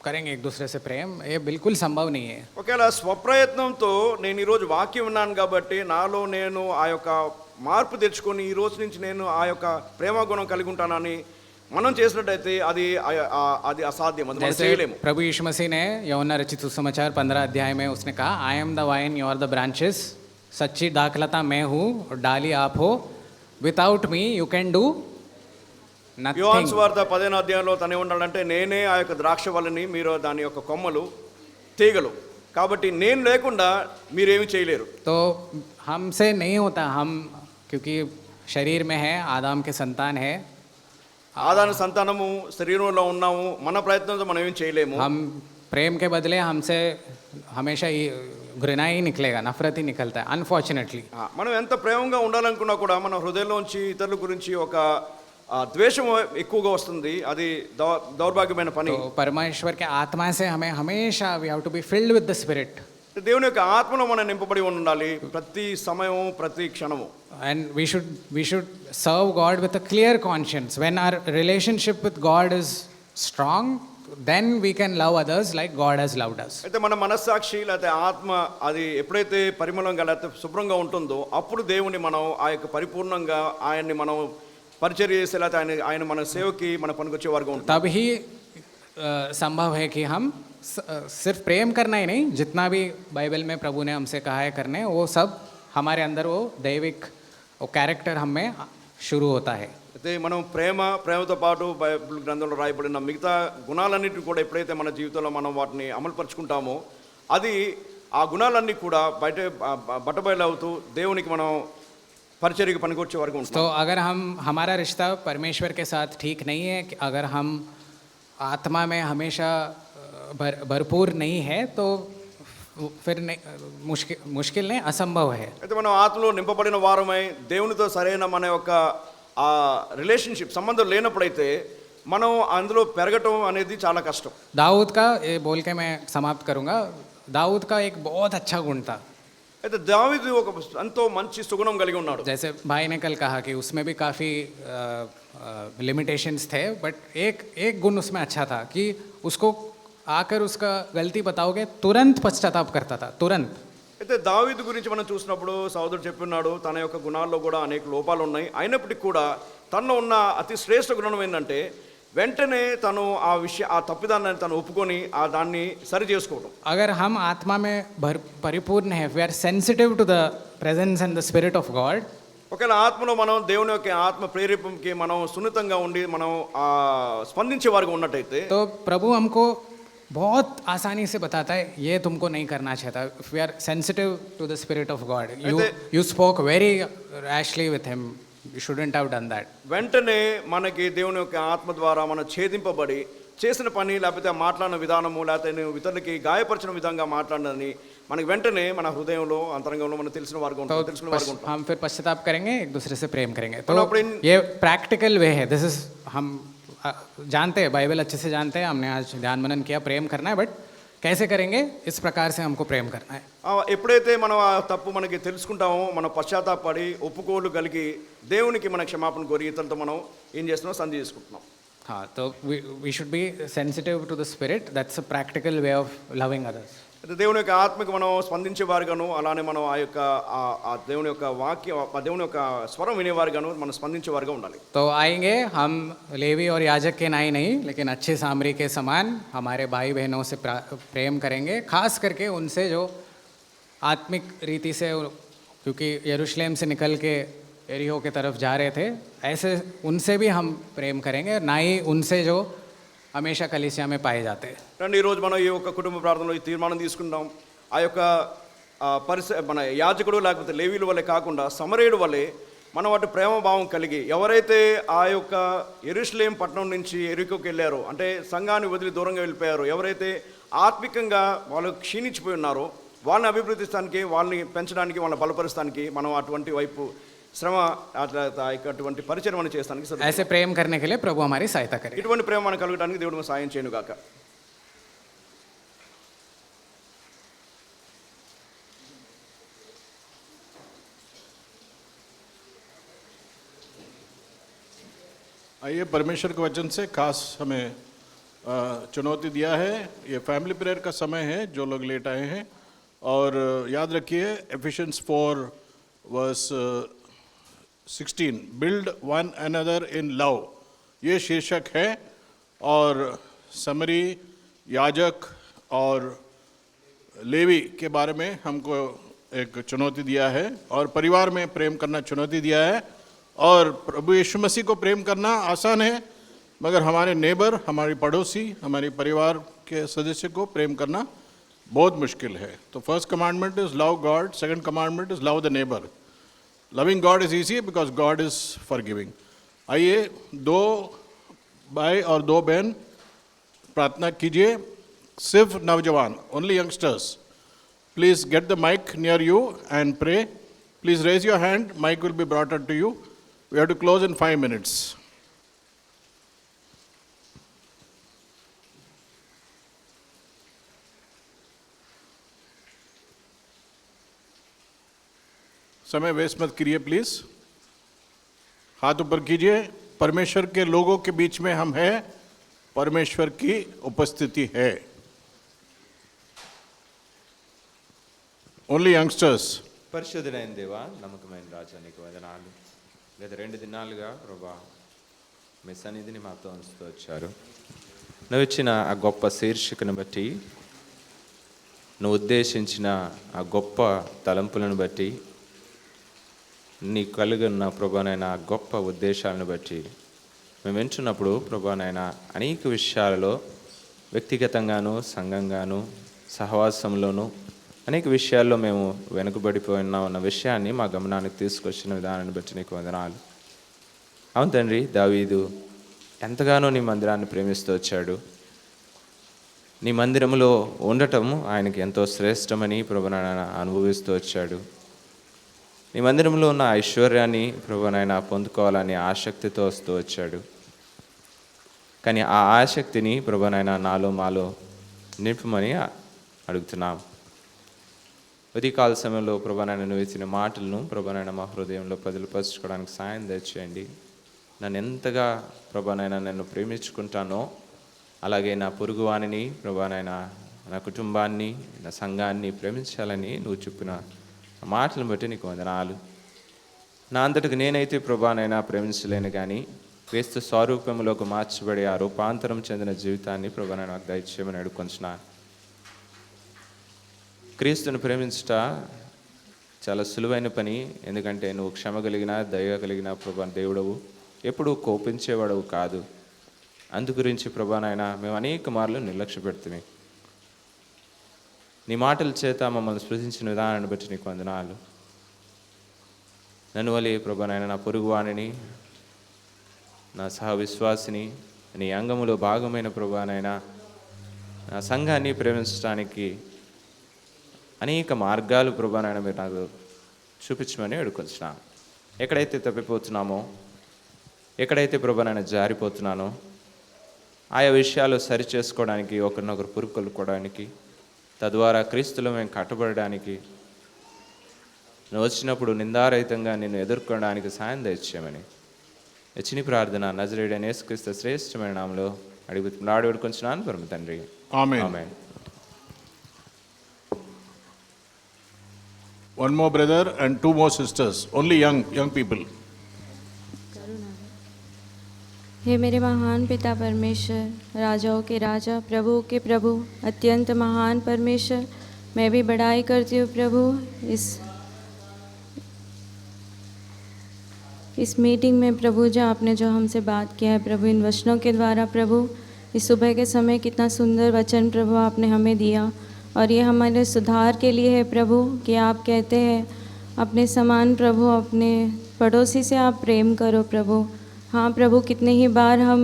करेंगे एक दूसरे से प्रेम, ये बिल्कुल संभव नहीं है. ఒకవేళ స్వప్రయత్నంతో నేను ఈరోజు వాక్యం విన్నాను కాబట్టి నాలో నేను ఆ యొక్క మార్పు తెచ్చుకొని ఈ రోజు నుంచి నేను ఆ యొక్క ప్రేమ గుణం కలిగి ఉంటానని మనం చేసినట్టయితే అది అది అసాధ్యం, అది మనం जैसे చేయలేము. प्रभु यीशु मसीह ने यूहन्ना रचित सुसमाचार 15 अध्याय में उसने कहा, I am the vine you are the branches, सच्ची दाखलता मैं हूँ और डाली आप हो, without me you can do యోహాను नथिंग. సువార్త 15వ అధ్యాయంలో తనే ఉన్నాడంటే నేనే ఆ యొక్క ద్రాక్ష వల్లని, మీరు దాని యొక్క కొమ్మలు, తీగలు. కాబట్టి నేను లేకుండా మీరేమి చేయలేరు. तो हमसे नहीं होता, हम क्योंकि शरीर में है, आदम के संतान है, ఆదాని సంతానము, శరీరంలో ఉన్నాము, మన ప్రయత్నంతో మనం ఏం చేయలేము. हम प्रेम के बदले हमसे हमेशा ही घृणा ही निकलेगा, नफरत ही निकलता है अनफॉर्चुनेटली. మనం ఎంత ప్రేమగా ఉండాలనుకున్నా కూడా మన హృదయంలోంచి ఇతరుల గురించి ఒక ద్వేషం ఎక్కువగా వస్తుంది. అది దౌర్భాగ్యమైన పని. तो परमेश्वर के आत्मा से हमें हमेशा we have to be filled with the spirit, దేవుని యొక్క ఆత్మలో మనం నింపబడి ఉండాలి ప్రతి సమయం, ప్రతి క్షణము. and we should serve God with a clear conscience. When our relationship with God is strong, then we can love others like God has loved us. అయితే మన మనస్సాక్షి లేకపోతే ఆత్మ అది ఎప్పుడైతే పరిమళంగా లేకపోతే శుభ్రంగా ఉంటుందో అప్పుడు దేవుని మనం ఆ యొక్క పరిపూర్ణంగా ఆయన్ని మనం పరిచర్య చేసే లేకపోతే ఆయన మన సేవకి మన పనికొచ్చే వారుగా ఉంటాం. तब ही संभव है कि हम सिर्फ प्रेम करना ही नहीं, जितना भी बाइबल में प्रभु ने हमसे कहा है करने, वो सब हमारे अंदर वो दैविक वो कैरेक्टर हम में शुरू होता है. అయితే మనం ప్రేమతో పాటు బైబిల్ గ్రంథంలో రాయబడిన మిగతా గుణాలన్నిటిని కూడా ఎప్పుడైతే మన జీవితంలో మనం వాటిని అమలుపరుచుకుంటామో అది ఆ గుణాలన్నీ కూడా బట్టబయలు అవుతూ దేవునికి మనం పరిచర్యకి పనికొచ్చే వరకు ఉంటాం. तो अगर हम हमारा रिश्ता परमेश्वर के साथ ठीक नहीं है, अगर हम आत्मा में हमेशा भरपूर नहीं है, तो फिर मुश्किल नहीं, असंभव है. అయితే మనం ఆత్మలో నింపబడిన వారమై దేవునితో సరైన మన యొక్క ఆ రిలేషన్షిప్ సంబంధం లేనప్పుడైతే మనం అందులో పెరగటం అనేది చాలా కష్టం. दाऊद का ये बोल के मैं समाप्त करूंगा, दाऊद का एक बहुत अच्छा गुण था. అయితే దావీదు ఒక ఎంతో మంచి సుగుణం కలిగి ఉన్నాడు. जैसे भाई ने कल कहा कि उसमें भी काफ़ी लिमिटेशंस थे, बट एक गुण उसमें अच्छा था कि उसको आकर उसका गलती बताओगे तुरंत पश्चाताप करता था, तुरंत. అయితే దావీదు గురించి మనం చూసినప్పుడు సహోదరుడు చెప్పినాడు తన యొక్క గుణాల్లో కూడా అనేక లోపాలు ఉన్నాయి. అయినప్పటికీ కూడా తనలో ఉన్న అతి శ్రేష్ఠ గుణం ఏంటంటే వెంటనే తను ఆ తప్పిదాన్ని తను ఒప్పుకొని దాన్ని సరి చేసుకోవడం. अगर हम आत्मा में परिपूर्ण है, we are sensitive to the presence and the spirit of God. ఒకవేళ ఆత్మలో మనం దేవుని యొక్క ఆత్మ ప్రేరేపంకి మనం సున్నితంగా ఉండి మనం స్పందించే వారుగా ఉన్నట్టయితే तो प्रभु हमको बहुत आसानी से बताता है ये तुमको नहीं करना चाहिए. If we are sensitive to the spirit of God, you spoke very rashly with him, you shouldn't have done that. వెంటనే మనకి దేవుని యొక్క ఆత్మ ద్వారా మనం ఛేదింపబడి చేసిన పని లేకపోతే మాట్లాడిన విధానము లేకపోతే నువ్వు ఇతరులకి గాయపరిచిన విధంగా మాట్లాడినని మనకి వెంటనే మన హృదయంలో అంతరంగంలో మనం తెలిసిన వారుగా ఉంటాం, తెలిసిన వారుగా ఉంటాం. हम फिर पश्चाताप करेंगे, एक दूसरे से प्रेम करेंगे. तो मतलब अपने- ये प्रैक्टिकल वे है. दिस इज हम जानते हैं, बाइबल अच्छे से जानते हैं, हमने आज ध्यान मनन किया, प्रेम करना है, बट कैसे करेंगे, इस प्रकार से हमको प्रेम करना है. ఎప్పుడైతే మనం ఆ తప్పు మనకి తెలుసుకుంటామో మనం పశ్చాత్తాపడి ఒప్పుకోలు కలిగి దేవునికి మన క్షమాపణ కోరి ఇతరులతో మనం ఏం చేస్తున్నాం, సంధి చేసుకుంటున్నాం. हाँ, तो we should be sensitive to the spirit. That's a practical way of loving others. అయితే దేవుని యొక్క ఆత్మకి మనం స్పందించే వారుగాను అలానే మనం ఆ యొక్క ఆ దేవుని యొక్క వాక్యం ఆ దేవుని యొక్క స్వరం వినేవారుగాను మనం స్పందించే వారుగా ఉండాలి. तो आएंगे हम लेवी और याजक के नाई नहीं, लेकिन अच्छे सामरी के समान हमारे भाई बहनों से प्रेम करेंगे, खास करके उनसे जो आत्मिक रीति से, क्योंकि यरूशलेम से निकल के एरिहो की तरफ जा रहे थे, ऐसे उनसे भी हम प्रेम करेंगे, ना ही उनसे जो हमेशा कलीसिया में पाए जाते हैं. రండి ఈరోజు మనం ఈ యొక్క కుటుంబ ప్రార్థనలో ఈ తీర్మానం తీసుకుందాం. ఆ యొక్క మన యాజకుడు లేకపోతే లేవీల వల్లే కాకుండా సమరయుడు వల్లే మనం వాటి ప్రేమ భావం కలిగి ఎవరైతే ఆ యొక్క యెరూషలేం పట్టణం నుంచి ఎరికోకి వెళ్ళారో, అంటే సంఘాన్ని వదిలి దూరంగా వెళ్ళిపోయారో, ఎవరైతే ఆత్మికంగా వాళ్ళు క్షీణించిపోయి ఉన్నారో వాళ్ళని అభివృద్ధిస్తానికి, వాళ్ళని పెంచడానికి, వాళ్ళని బలపరుస్తానికి మనం అటువంటి వైపు శ్రమ అటువంటి పరిచయం మనం చేస్తానికి ऐसे प्रेम करने के लिए प्रभु हमारी सहायता करे। ఇటువంటి ప్రేమ మనకు కలగడానికి దేవుడు మనకు సాయం చేయను గాక। आइए, परमेश्वर के वचन से खास हमें चुनौती दिया है। ये फैमिली प्रेयर का समय है, जो लोग लेट आए हैं। और याद रखिए efficiency 4:16 build one another in love, ये शीर्षक है। और समरी, याजक और लेवी के बारे में हमको एक चुनौती दिया है, और परिवार में प्रेम करना चुनौती दिया है। और प्रभु यीशु मसीह को प्रेम करना आसान है, मगर हमारे नेबर, हमारी पड़ोसी, हमारे परिवार के सदस्य को प्रेम करना बहुत मुश्किल है। तो first commandment is love God, second commandment is love the neighbour. Loving God is easy because God is forgiving. आइए, 2 भाई और 2 बहन प्रार्थना कीजिए, सिर्फ नौजवान, only youngsters. Please get the mic near you and pray. Please raise your hand, mic will be brought up to you. We have to close in 5 minutes. समय waste मत करिए प्लीज। हाथ ऊपर कीजिए। परमेश्वर के लोगों के बीच में हम हैं, परमेश्वर की उपस्थिति है। Only youngsters. పరిశుద్ధుడైన దేవా, నమ్మకమైన రాజా, నీకు వందనాలు. గత 2 దినాలుగా ప్రభా మీ సన్నిధిని మాతో ఉంచుతూ వచ్చారు. నువ్వు ఇచ్చిన ఆ గొప్ప శీర్షికను బట్టి, నువ్వు ఉద్దేశించిన ఆ గొప్ప తలంపులను బట్టి, నీ కలిగిన ప్రభానైనా ఆ గొప్ప ఉద్దేశాలను బట్టి మేము వింటున్నప్పుడు ప్రభానైనా అనేక విషయాలలో వ్యక్తిగతంగాను, సంఘంగాను, సహవాసంలోనూ అనేక విషయాల్లో మేము వెనుకబడిపోయినాం అన్న విషయాన్ని మా గమనానికి తీసుకొచ్చిన విధానాన్ని బట్టి నీకు వందనాలు. అవును తండ్రి, దావీదు ఎంతగానో నీ మందిరాన్ని ప్రేమిస్తూ వచ్చాడు. నీ మందిరంలో ఉండటం ఆయనకి ఎంతో శ్రేష్టమని ప్రభునాయన అనుభవిస్తూ వచ్చాడు. నీ మందిరంలో ఉన్న ఐశ్వర్యాన్ని ప్రభునాయన పొందుకోవాలని ఆసక్తితో వస్తూ వచ్చాడు. కానీ ఆ ఆసక్తిని ప్రభునాయన నాలో మాలో నింపమని అడుగుతున్నాం. ఉదయకాల సమయంలో ప్రభునాయన నువ్వు ఇచ్చిన మాటలను ప్రభునాయన మా హృదయంలో పదిలిపరచుకోవడానికి సాయం దయచేయండి. నన్ను ఎంతగా ప్రభునాయన నన్ను ప్రేమించుకుంటానో అలాగే నా పొరుగువానిని ప్రభునాయన, నా కుటుంబాన్ని, నా సంఘాన్ని ప్రేమించాలని నువ్వు చెప్పిన మాటలను బట్టి నీకు వందనాలు. నా అంతటికి నేనైతే ప్రభునాయన ప్రేమించలేను, కానీ క్రీస్తు స్వరూపంలోకి మార్చబడి ఆ రూపాంతరం చెందిన జీవితాన్ని ప్రభునాయన నాకు దయచేయమని అడుగుకొంచున్నాను. క్రీస్తుని ప్రేమించుట చాలా సులువైన పని, ఎందుకంటే నువ్వు క్షమ కలిగిన, దయ కలిగిన ప్రభా దేవుడవు, ఎప్పుడూ కోపించేవాడవు కాదు. అందు గురించి ప్రభానైనా మేము అనేక మార్లు నిర్లక్ష్య పెడుతున్నాం. నీ మాటల చేత మమ్మల్ని స్పృశించిన విధానాన్ని బట్టి నీకు వందనాలు. నన్ను వలె ప్రభానైనా నా పొరుగువాణిని, నా సహ విశ్వాసిని, నీ అంగములో భాగమైన ప్రభానైనా నా సంఘాన్ని ప్రేమించడానికి అనేక మార్గాలు ప్రభానైనా మీరు నాకు చూపించమని అడుగుతున్నాను. ఎక్కడైతే తప్పిపోతున్నామో, ఎక్కడైతే ప్రభానైనా జారిపోతున్నానో ఆయా విషయాలు సరి చేసుకోవడానికి, ఒకరినొకరు పురుకొల్పుకోవడానికి, తద్వారా క్రీస్తులో మేము కట్టబడడానికి, నువ్వు వచ్చినప్పుడు నిందారహితంగా నిన్ను ఎదుర్కోవడానికి సాయం దయచేయమని చిన్ని ప్రార్థన నజరేయుడైన యేసుక్రీస్తు శ్రేష్టమైన నామములో అడిగి వేడుకొంచున్నాను పరమ తండ్రి. ఆమేన్. ఆమేన్. One more brother and 2 more sisters, only young people. हे मेरे महान पिता परमेश्वर, राजाओं के राजा, प्रभु के प्रभु, अत्यंत महान परमेश्वर, मैं भी बड़ाई करती हूँ प्रभु इस मीटिंग में प्रभु, जहाँ आपने जो हमसे बात किया है प्रभु, इन वचनों के द्वारा प्रभु, इस सुबह के समय कितना सुंदर वचन प्रभु आपने हमें दिया, और ये हमारे सुधार के लिए है प्रभु, कि आप कहते हैं अपने समान प्रभु अपने पड़ोसी से आप प्रेम करो प्रभु। हाँ प्रभु, कितने ही बार हम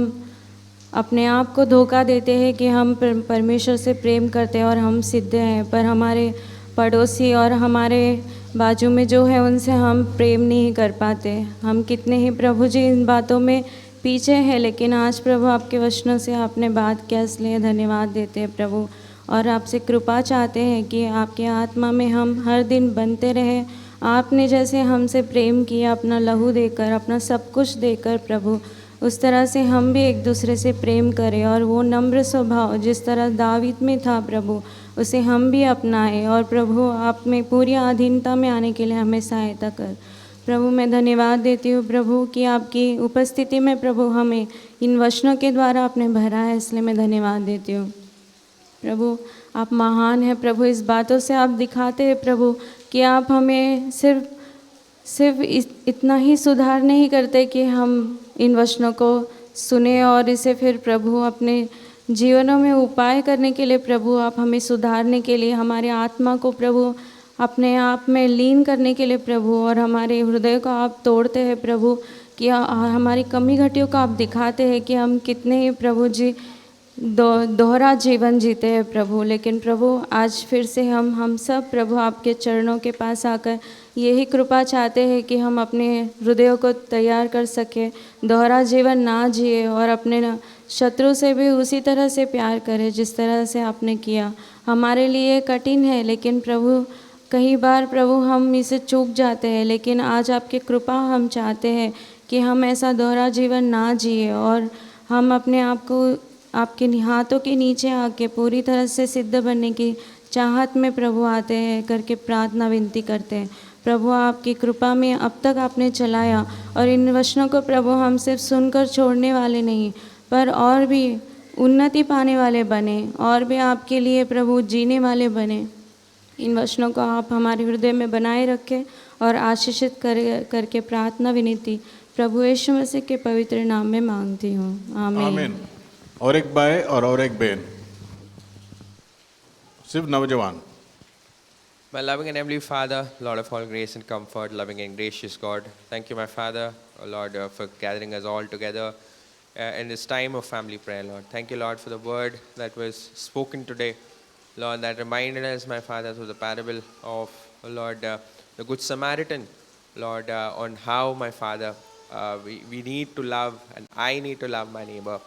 अपने आप को धोखा देते हैं कि हम परमेश्वर से प्रेम करते हैं और हम सिद्ध हैं, पर हमारे पड़ोसी और हमारे बाजू में जो है उनसे हम प्रेम नहीं कर पाते। हम कितने ही प्रभु जी इन बातों में पीछे हैं, लेकिन आज प्रभु आपके वचनों से आपने बात किया, इसलिए धन्यवाद देते हैं प्रभु। और आपसे कृपा चाहते हैं कि आपके आत्मा में हम हर दिन बनते रहें। आपने जैसे हमसे प्रेम किया अपना लहू देकर, अपना सब कुछ देकर प्रभु, उस तरह से हम भी एक दूसरे से प्रेम करें और वो नम्र स्वभाव जिस तरह दावीद में था प्रभु, उसे हम भी अपनाएं। और प्रभु आप में पूरी अधीनता में आने के लिए हमें सहायता कर। प्रभु मैं धन्यवाद देती हूँ प्रभु कि आपकी उपस्थिति में प्रभु हमें इन वचनों के द्वारा आपने भरा है, इसलिए मैं धन्यवाद देती हूँ। प्रभु आप महान हैं प्रभु, इस बातों से आप दिखाते हैं प्रभु कि आप हमें सिर्फ इतना ही सुधार नहीं करते कि हम इन वचनों को सुने और इसे फिर प्रभु अपने जीवनों में उपाय करने के लिए प्रभु आप हमें सुधारने के लिए, हमारे आत्मा को प्रभु अपने आप में लीन करने के लिए प्रभु, और हमारे हृदय को आप तोड़ते हैं प्रभु कि हमारी कमी घटियों को आप दिखाते हैं कि हम कितने ही प्रभु जी दोहरा जीवन जीते हैं प्रभु। लेकिन प्रभु आज फिर से हम सब प्रभु आपके चरणों के पास आकर यही कृपा चाहते हैं कि हम अपने हृदयों को तैयार कर सके, दोहरा जीवन ना जिए और अपने शत्रु से भी उसी तरह से प्यार करें जिस तरह से आपने किया। हमारे लिए कठिन है, लेकिन प्रभु कई बार प्रभु हम इसे चूक जाते हैं, लेकिन आज आपकी कृपा हम चाहते हैं कि हम ऐसा दोहरा जीवन ना जिए और हम अपने आप को आपके हाथों के नीचे आके पूरी तरह से सिद्ध बनने की चाहत में प्रभु आते हैं करके प्रार्थना विनती करते हैं। प्रभु आपकी कृपा में अब तक आपने चलाया और इन वचनों को प्रभु हम सिर्फ सुनकर छोड़ने वाले नहीं, पर और भी उन्नति पाने वाले बने और भी आपके लिए प्रभु जीने वाले बने। इन वचनों को आप हमारे हृदय में बनाए रखें और आशीषित करके प्रार्थना विनती प्रभु यीशु मसीह के पवित्र नाम में मांगती हूँ, आमीन। आमीन। और एक भाई और एक बहन, सिर्फ नौजवान। My loving and heavenly Father, Lord of all grace and comfort, loving and gracious God, thank you, my Father, Lord, for gathering us all together in this time of family prayer, Lord. Thank you, Lord, for the word that was spoken today, Lord, that reminded us, my Father, through the parable of, Lord, the Good Samaritan, Lord, on how, my Father, we need to love and I need to love my neighbor.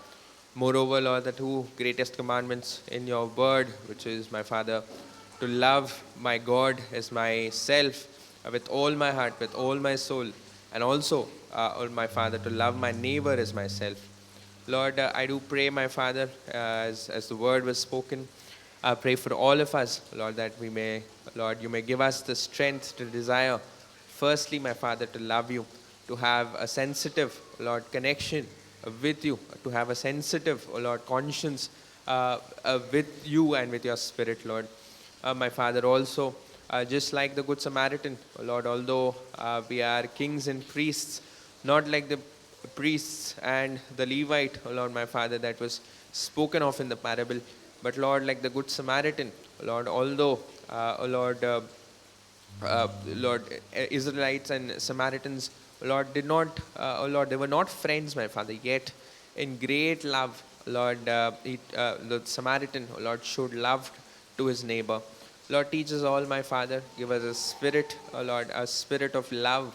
Moreover, Lord, the two greatest commandments in your word, which is, my Father, to love my God as myself with all my heart, with all my soul, and also, my Father, to love my neighbor as myself. Lord, I do pray, my Father, as the word was spoken, I pray for all of us, Lord, that we may, Lord, you may give us the strength to desire, firstly, my Father, to love you, to have a sensitive, Lord, connection with you, to have a sensitive, Lord, conscience with you and with your spirit, Lord. My Father, also, just like the Good Samaritan, Lord, although we are kings and priests, not like the priests and the Levite, Lord, my Father, that was spoken of in the parable, but Lord, like the Good Samaritan, Lord, although, Lord, Israelites and Samaritans, Lord, did not, Lord, they were not friends, my Father, yet in great love, Lord, the Samaritan, Lord, showed love to his neighbor. Lord, teach us all, my Father. Give us a spirit, Lord, a spirit of love.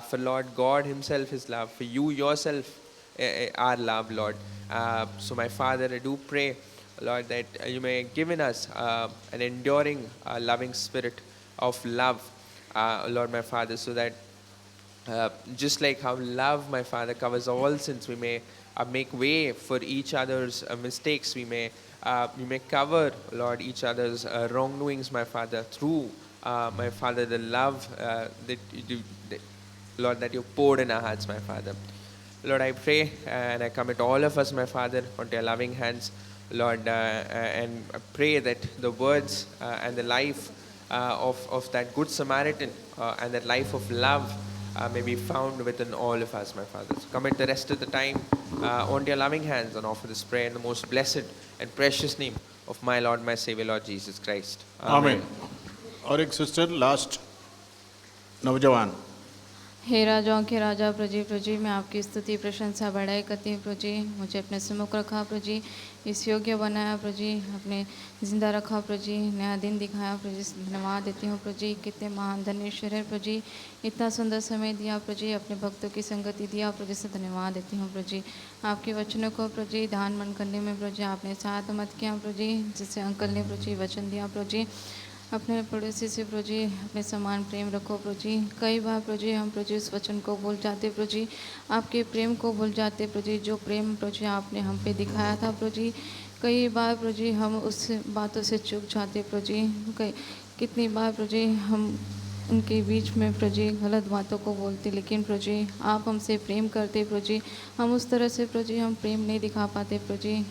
For Lord, God himself is love. For you yourself are love, Lord. So, my Father, I do pray, Lord, that you may give in us an enduring, loving spirit of love, Lord, my Father, so that just like how love, my Father, covers all sins, we may make way for each other's mistakes. We may cover, Lord, each other's wrongdoings, my Father, through, my Father, the love Lord, that you poured in our hearts, my Father. Lord, I pray and I commit all of us, my Father, onto your loving hands, Lord, and I pray that the words and the life of that Good Samaritan and that life of love may be found within all of us, my Father. So commit the rest of the time onto your loving hands and offer this prayer in the most blessed and precious name of my Lord, my Savior, Lord Jesus Christ. आमीन। और एक sister last नौजवान। हे राजाओं के राजा प्रजी मैं आपकी स्तुति प्रशंसा बढ़ाई करती हूँ प्रजी। मुझे अपने सम्मुख रखा प्रजी, इस योग्य बनाया प्रजी, अपने जिंदा रखा प्रजी, नया दिन दिखाया प्रजी, धन्यवाद देती हूँ प्रजी। कितने महान धन्यश्वर है प्रजी, इतना सुंदर समय दिया प्रजी, अपने भक्तों की संगति दिया प्रजी, से धन्यवाद देती हूँ प्रजी। आपके वचनों को प्रजी ध्यान मन करने में प्रजी आपने साथ मत किया प्रजी, जिससे अंकल ने प्रजी वचन दिया प्रजी। अपने पड़ोसी से प्रजी अपने समान प्रेम रखो प्रजी। कई बार प्रजी हम प्रजी उस वचन को भूल जाते प्रजी, आपके प्रेम को भूल जाते प्रजी, जो प्रेम प्रजी आपने हम पे दिखाया था प्रजी। कई बार प्रजी हम उस बातों से चूक जाते प्रजी। कितनी बार प्रजी हम उनके बीच में प्रजी गलत बातों को बोलते, लेकिन प्रजी आप हमसे प्रेम करते प्रजी। हम उस तरह से प्रजी हम प्रेम नहीं दिखा पाते प्रजी।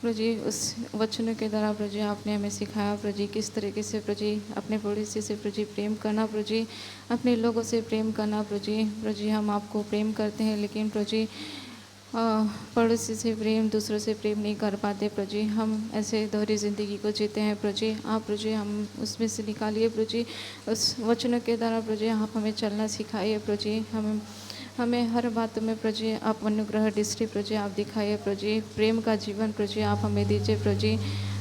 प्रजी उस वचनों के द्वारा प्रजी आपने हमें सिखाया प्रजी किस तरीके से प्रजी अपने पड़ोसी से प्रजी प्रेम करना प्रजी, अपने लोगों से प्रेम करना प्रजी। प्रजी हम आपको प्रेम करते हैं, लेकिन प्रजी पड़ोसी से प्रेम, दूसरों से प्रेम नहीं कर पाते प्रजी। हम ऐसे दोहरी ज़िंदगी को जीते हैं प्रजी। आप प्रजी हम उसमें से निकालिए प्रजी, उस वचनों के द्वारा प्रजी आप हमें चलना सिखाइए प्रजी। हमें हर बात में प्रजी आप अनुग्रह दृष्टि प्रजी आप दिखाइए प्रजी। प्रेम का जीवन प्रजी आप हमें दीजिए प्रजी।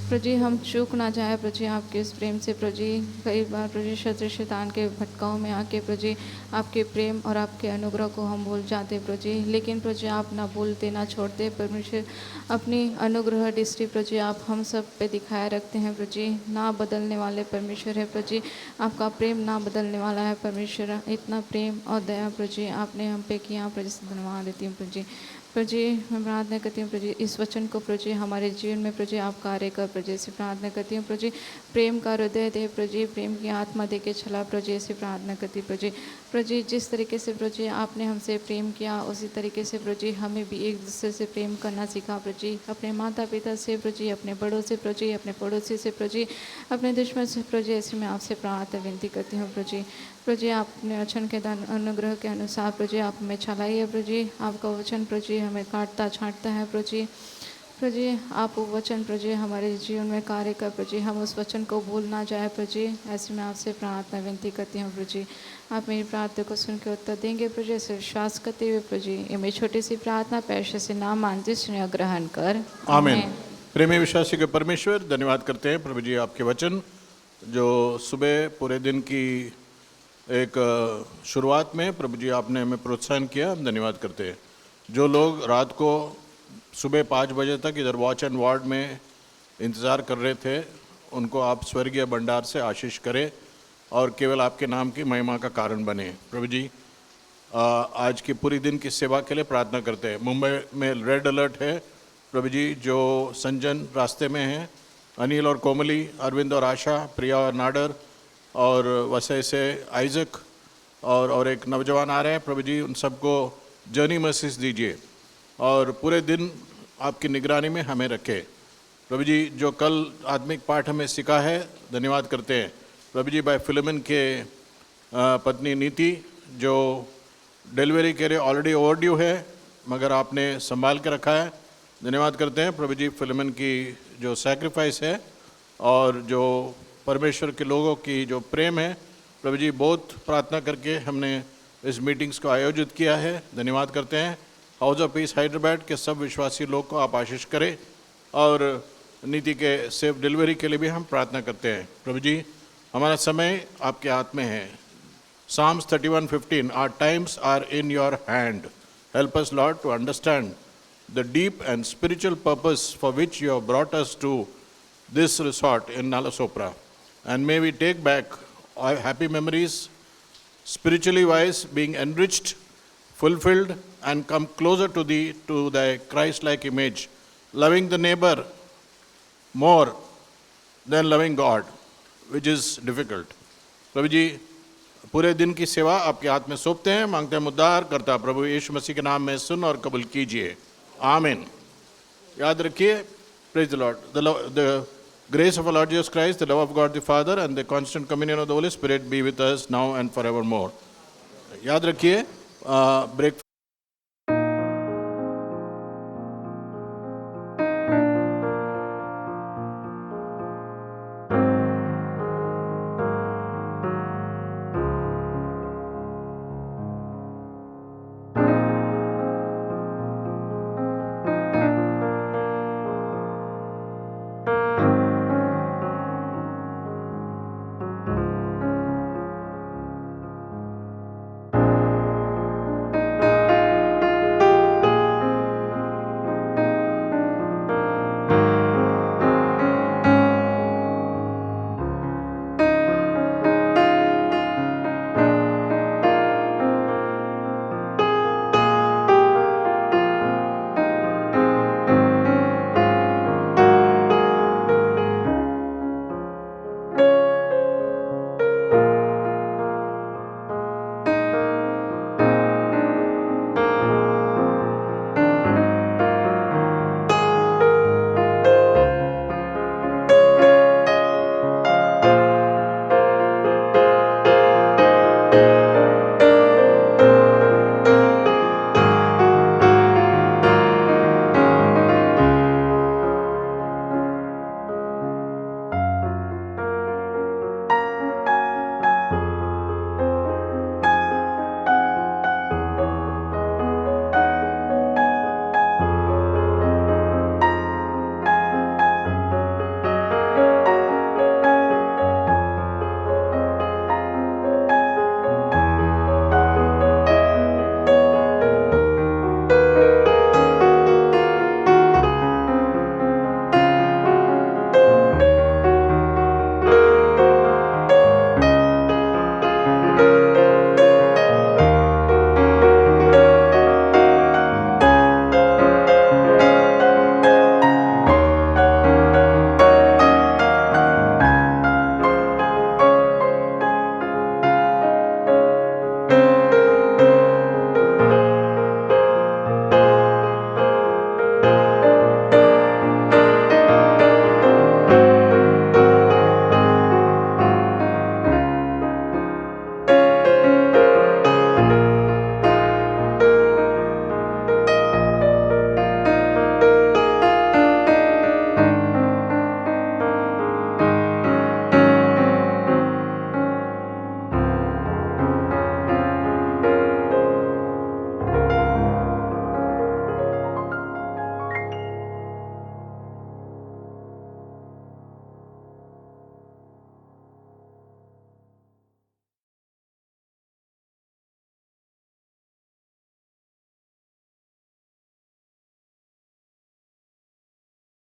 प्रजी हम चूक ना जाए प्रजी आपके उस प्रेम से प्रजी। कई बार प्रजी शत्रु शैतान के भटकाओं में आके प्रजी आपके प्रेम और आपके अनुग्रह को हम भूल जाते प्रजी, लेकिन प्रजी आप ना भूलते ना छोड़ते परमेश्वर। अपनी अनुग्रह दृष्टि प्रजी आप हम सब पे दिखाए रखते हैं प्रजी। ना बदलने वाले परमेश्वर है प्रजी, आपका प्रेम ना बदलने वाला है परमेश्वर। इतना प्रेम और दया प्रजी आपने हम पे किया प्रजी, से धन्यवाद देती हूँ प्रजी। प्रजी मैं प्रार्थना करती हूँ प्रजी इस वचन को प्रजी हमारे जीवन में प्रजी आप कार्य कर प्रजी, से प्रार्थना करती हूँ प्रजी। प्रेम का हृदय दे प्रजी, प्रेम की आत्मा दे के चला प्रजी, से प्रार्थना करती प्रजी। प्रजी जिस तरीके से प्रजी आपने हमसे प्रेम किया, उसी तरीके से प्रजी हमें भी एक दूसरे से प्रेम करना सीखा प्रजी। अपने माता पिता से प्रजी, अपने बड़ों से प्रजी, अपने पड़ोसी से प्रजी, अपने दुश्मन से प्रजी, ऐसे मैं आपसे प्रार्थना विनती करती हूँ प्रजी। प्रजी आपने वचन के दान अनुग्रह के अनुसार प्रजी आप हमें चलाइए प्रजी। आपका वचन प्रजी हमें काटता छांटता है प्रजी। प्रजी आप वो वचन प्रजी हमारे जीवन में कार्य कर प्रजी, हम उस वचन को भूल ना जाए प्रजी, ऐसे मैं आपसे प्रार्थना विनती करती हूँ प्रजी। आप मेरी प्रार्थना को सुन के उत्तर देंगे प्रजी, ऐसे विश्वास करते हुए प्रजी ये मेरी छोटी सी प्रार्थना पैसे से नाम मानते सुनिए ग्रहण कर आमीन। प्रेमी विश्वासी के परमेश्वर धन्यवाद करते हैं प्रभु जी आपके वचन जो सुबह पूरे दिन की एक शुरुआत में प्रभु जी आपने हमें प्रोत्साहन किया, हम धन्यवाद करते हैं। जो लोग रात को सुबह 5 बजे तक इधर वॉच एंड वार्ड में इंतज़ार कर रहे थे, उनको आप स्वर्गीय भंडार से आशीष करें और केवल आपके नाम की महिमा का कारण बने। प्रभु जी आज की पूरी दिन की सेवा के लिए प्रार्थना करते हैं। मुंबई में रेड अलर्ट है प्रभु जी, जो संजन रास्ते में हैं, अनिल और कोमली, अरविंद और आशा, प्रिया और नाडर और वैसे से आइजक और एक नौजवान आ रहे हैं प्रभु जी, उन सबको जर्नी मैसेज दीजिए और पूरे दिन आपकी निगरानी में हमें रखें प्रभु जी। जो कल आत्मिक पाठ हमें सीखा है धन्यवाद करते हैं प्रभु जी। बाय फिलोमेन के पत्नी नीति जो डिलीवरी के लिए ऑलरेडी ओवरड्यू है मगर आपने संभाल के रखा है, धन्यवाद करते हैं प्रभु जी। फिलोमेन की जो सैक्रिफाइस है और जो परमेश्वर के लोगों की जो प्रेम है प्रभु जी, बहुत प्रार्थना करके हमने इस मीटिंग्स को आयोजित किया है, धन्यवाद करते हैं। हाउस ऑफ पीस हैदराबाद के सब विश्वासी लोग को आप आशीष करें और नीति के सेफ डिलीवरी के लिए भी हम प्रार्थना करते हैं प्रभु जी। हमारा समय आपके हाथ में है। Psalms 31:15 our times are in your hand. Help us Lord to understand the deep and spiritual purpose for which you have brought us to this resort in Nalasopra, and may we take back our happy memories, spiritually wise, being enriched, fulfilled, and come closer to thy Christ-like image, loving the neighbor more than loving God, which is difficult. प्रभु जी पूरे दिन की सेवा आपके हाथ में सौंपते हैं, मांगते हैं उद्धार करता प्रभु यीशु मसीह के नाम में सुन और कबूल कीजिए, आमीन। याद रखिए, praise the Lord, the grace of our Lord Jesus Christ, the love of God the Father, and the constant communion of the Holy Spirit be with us now and forevermore. याद रखिए, ब्रेक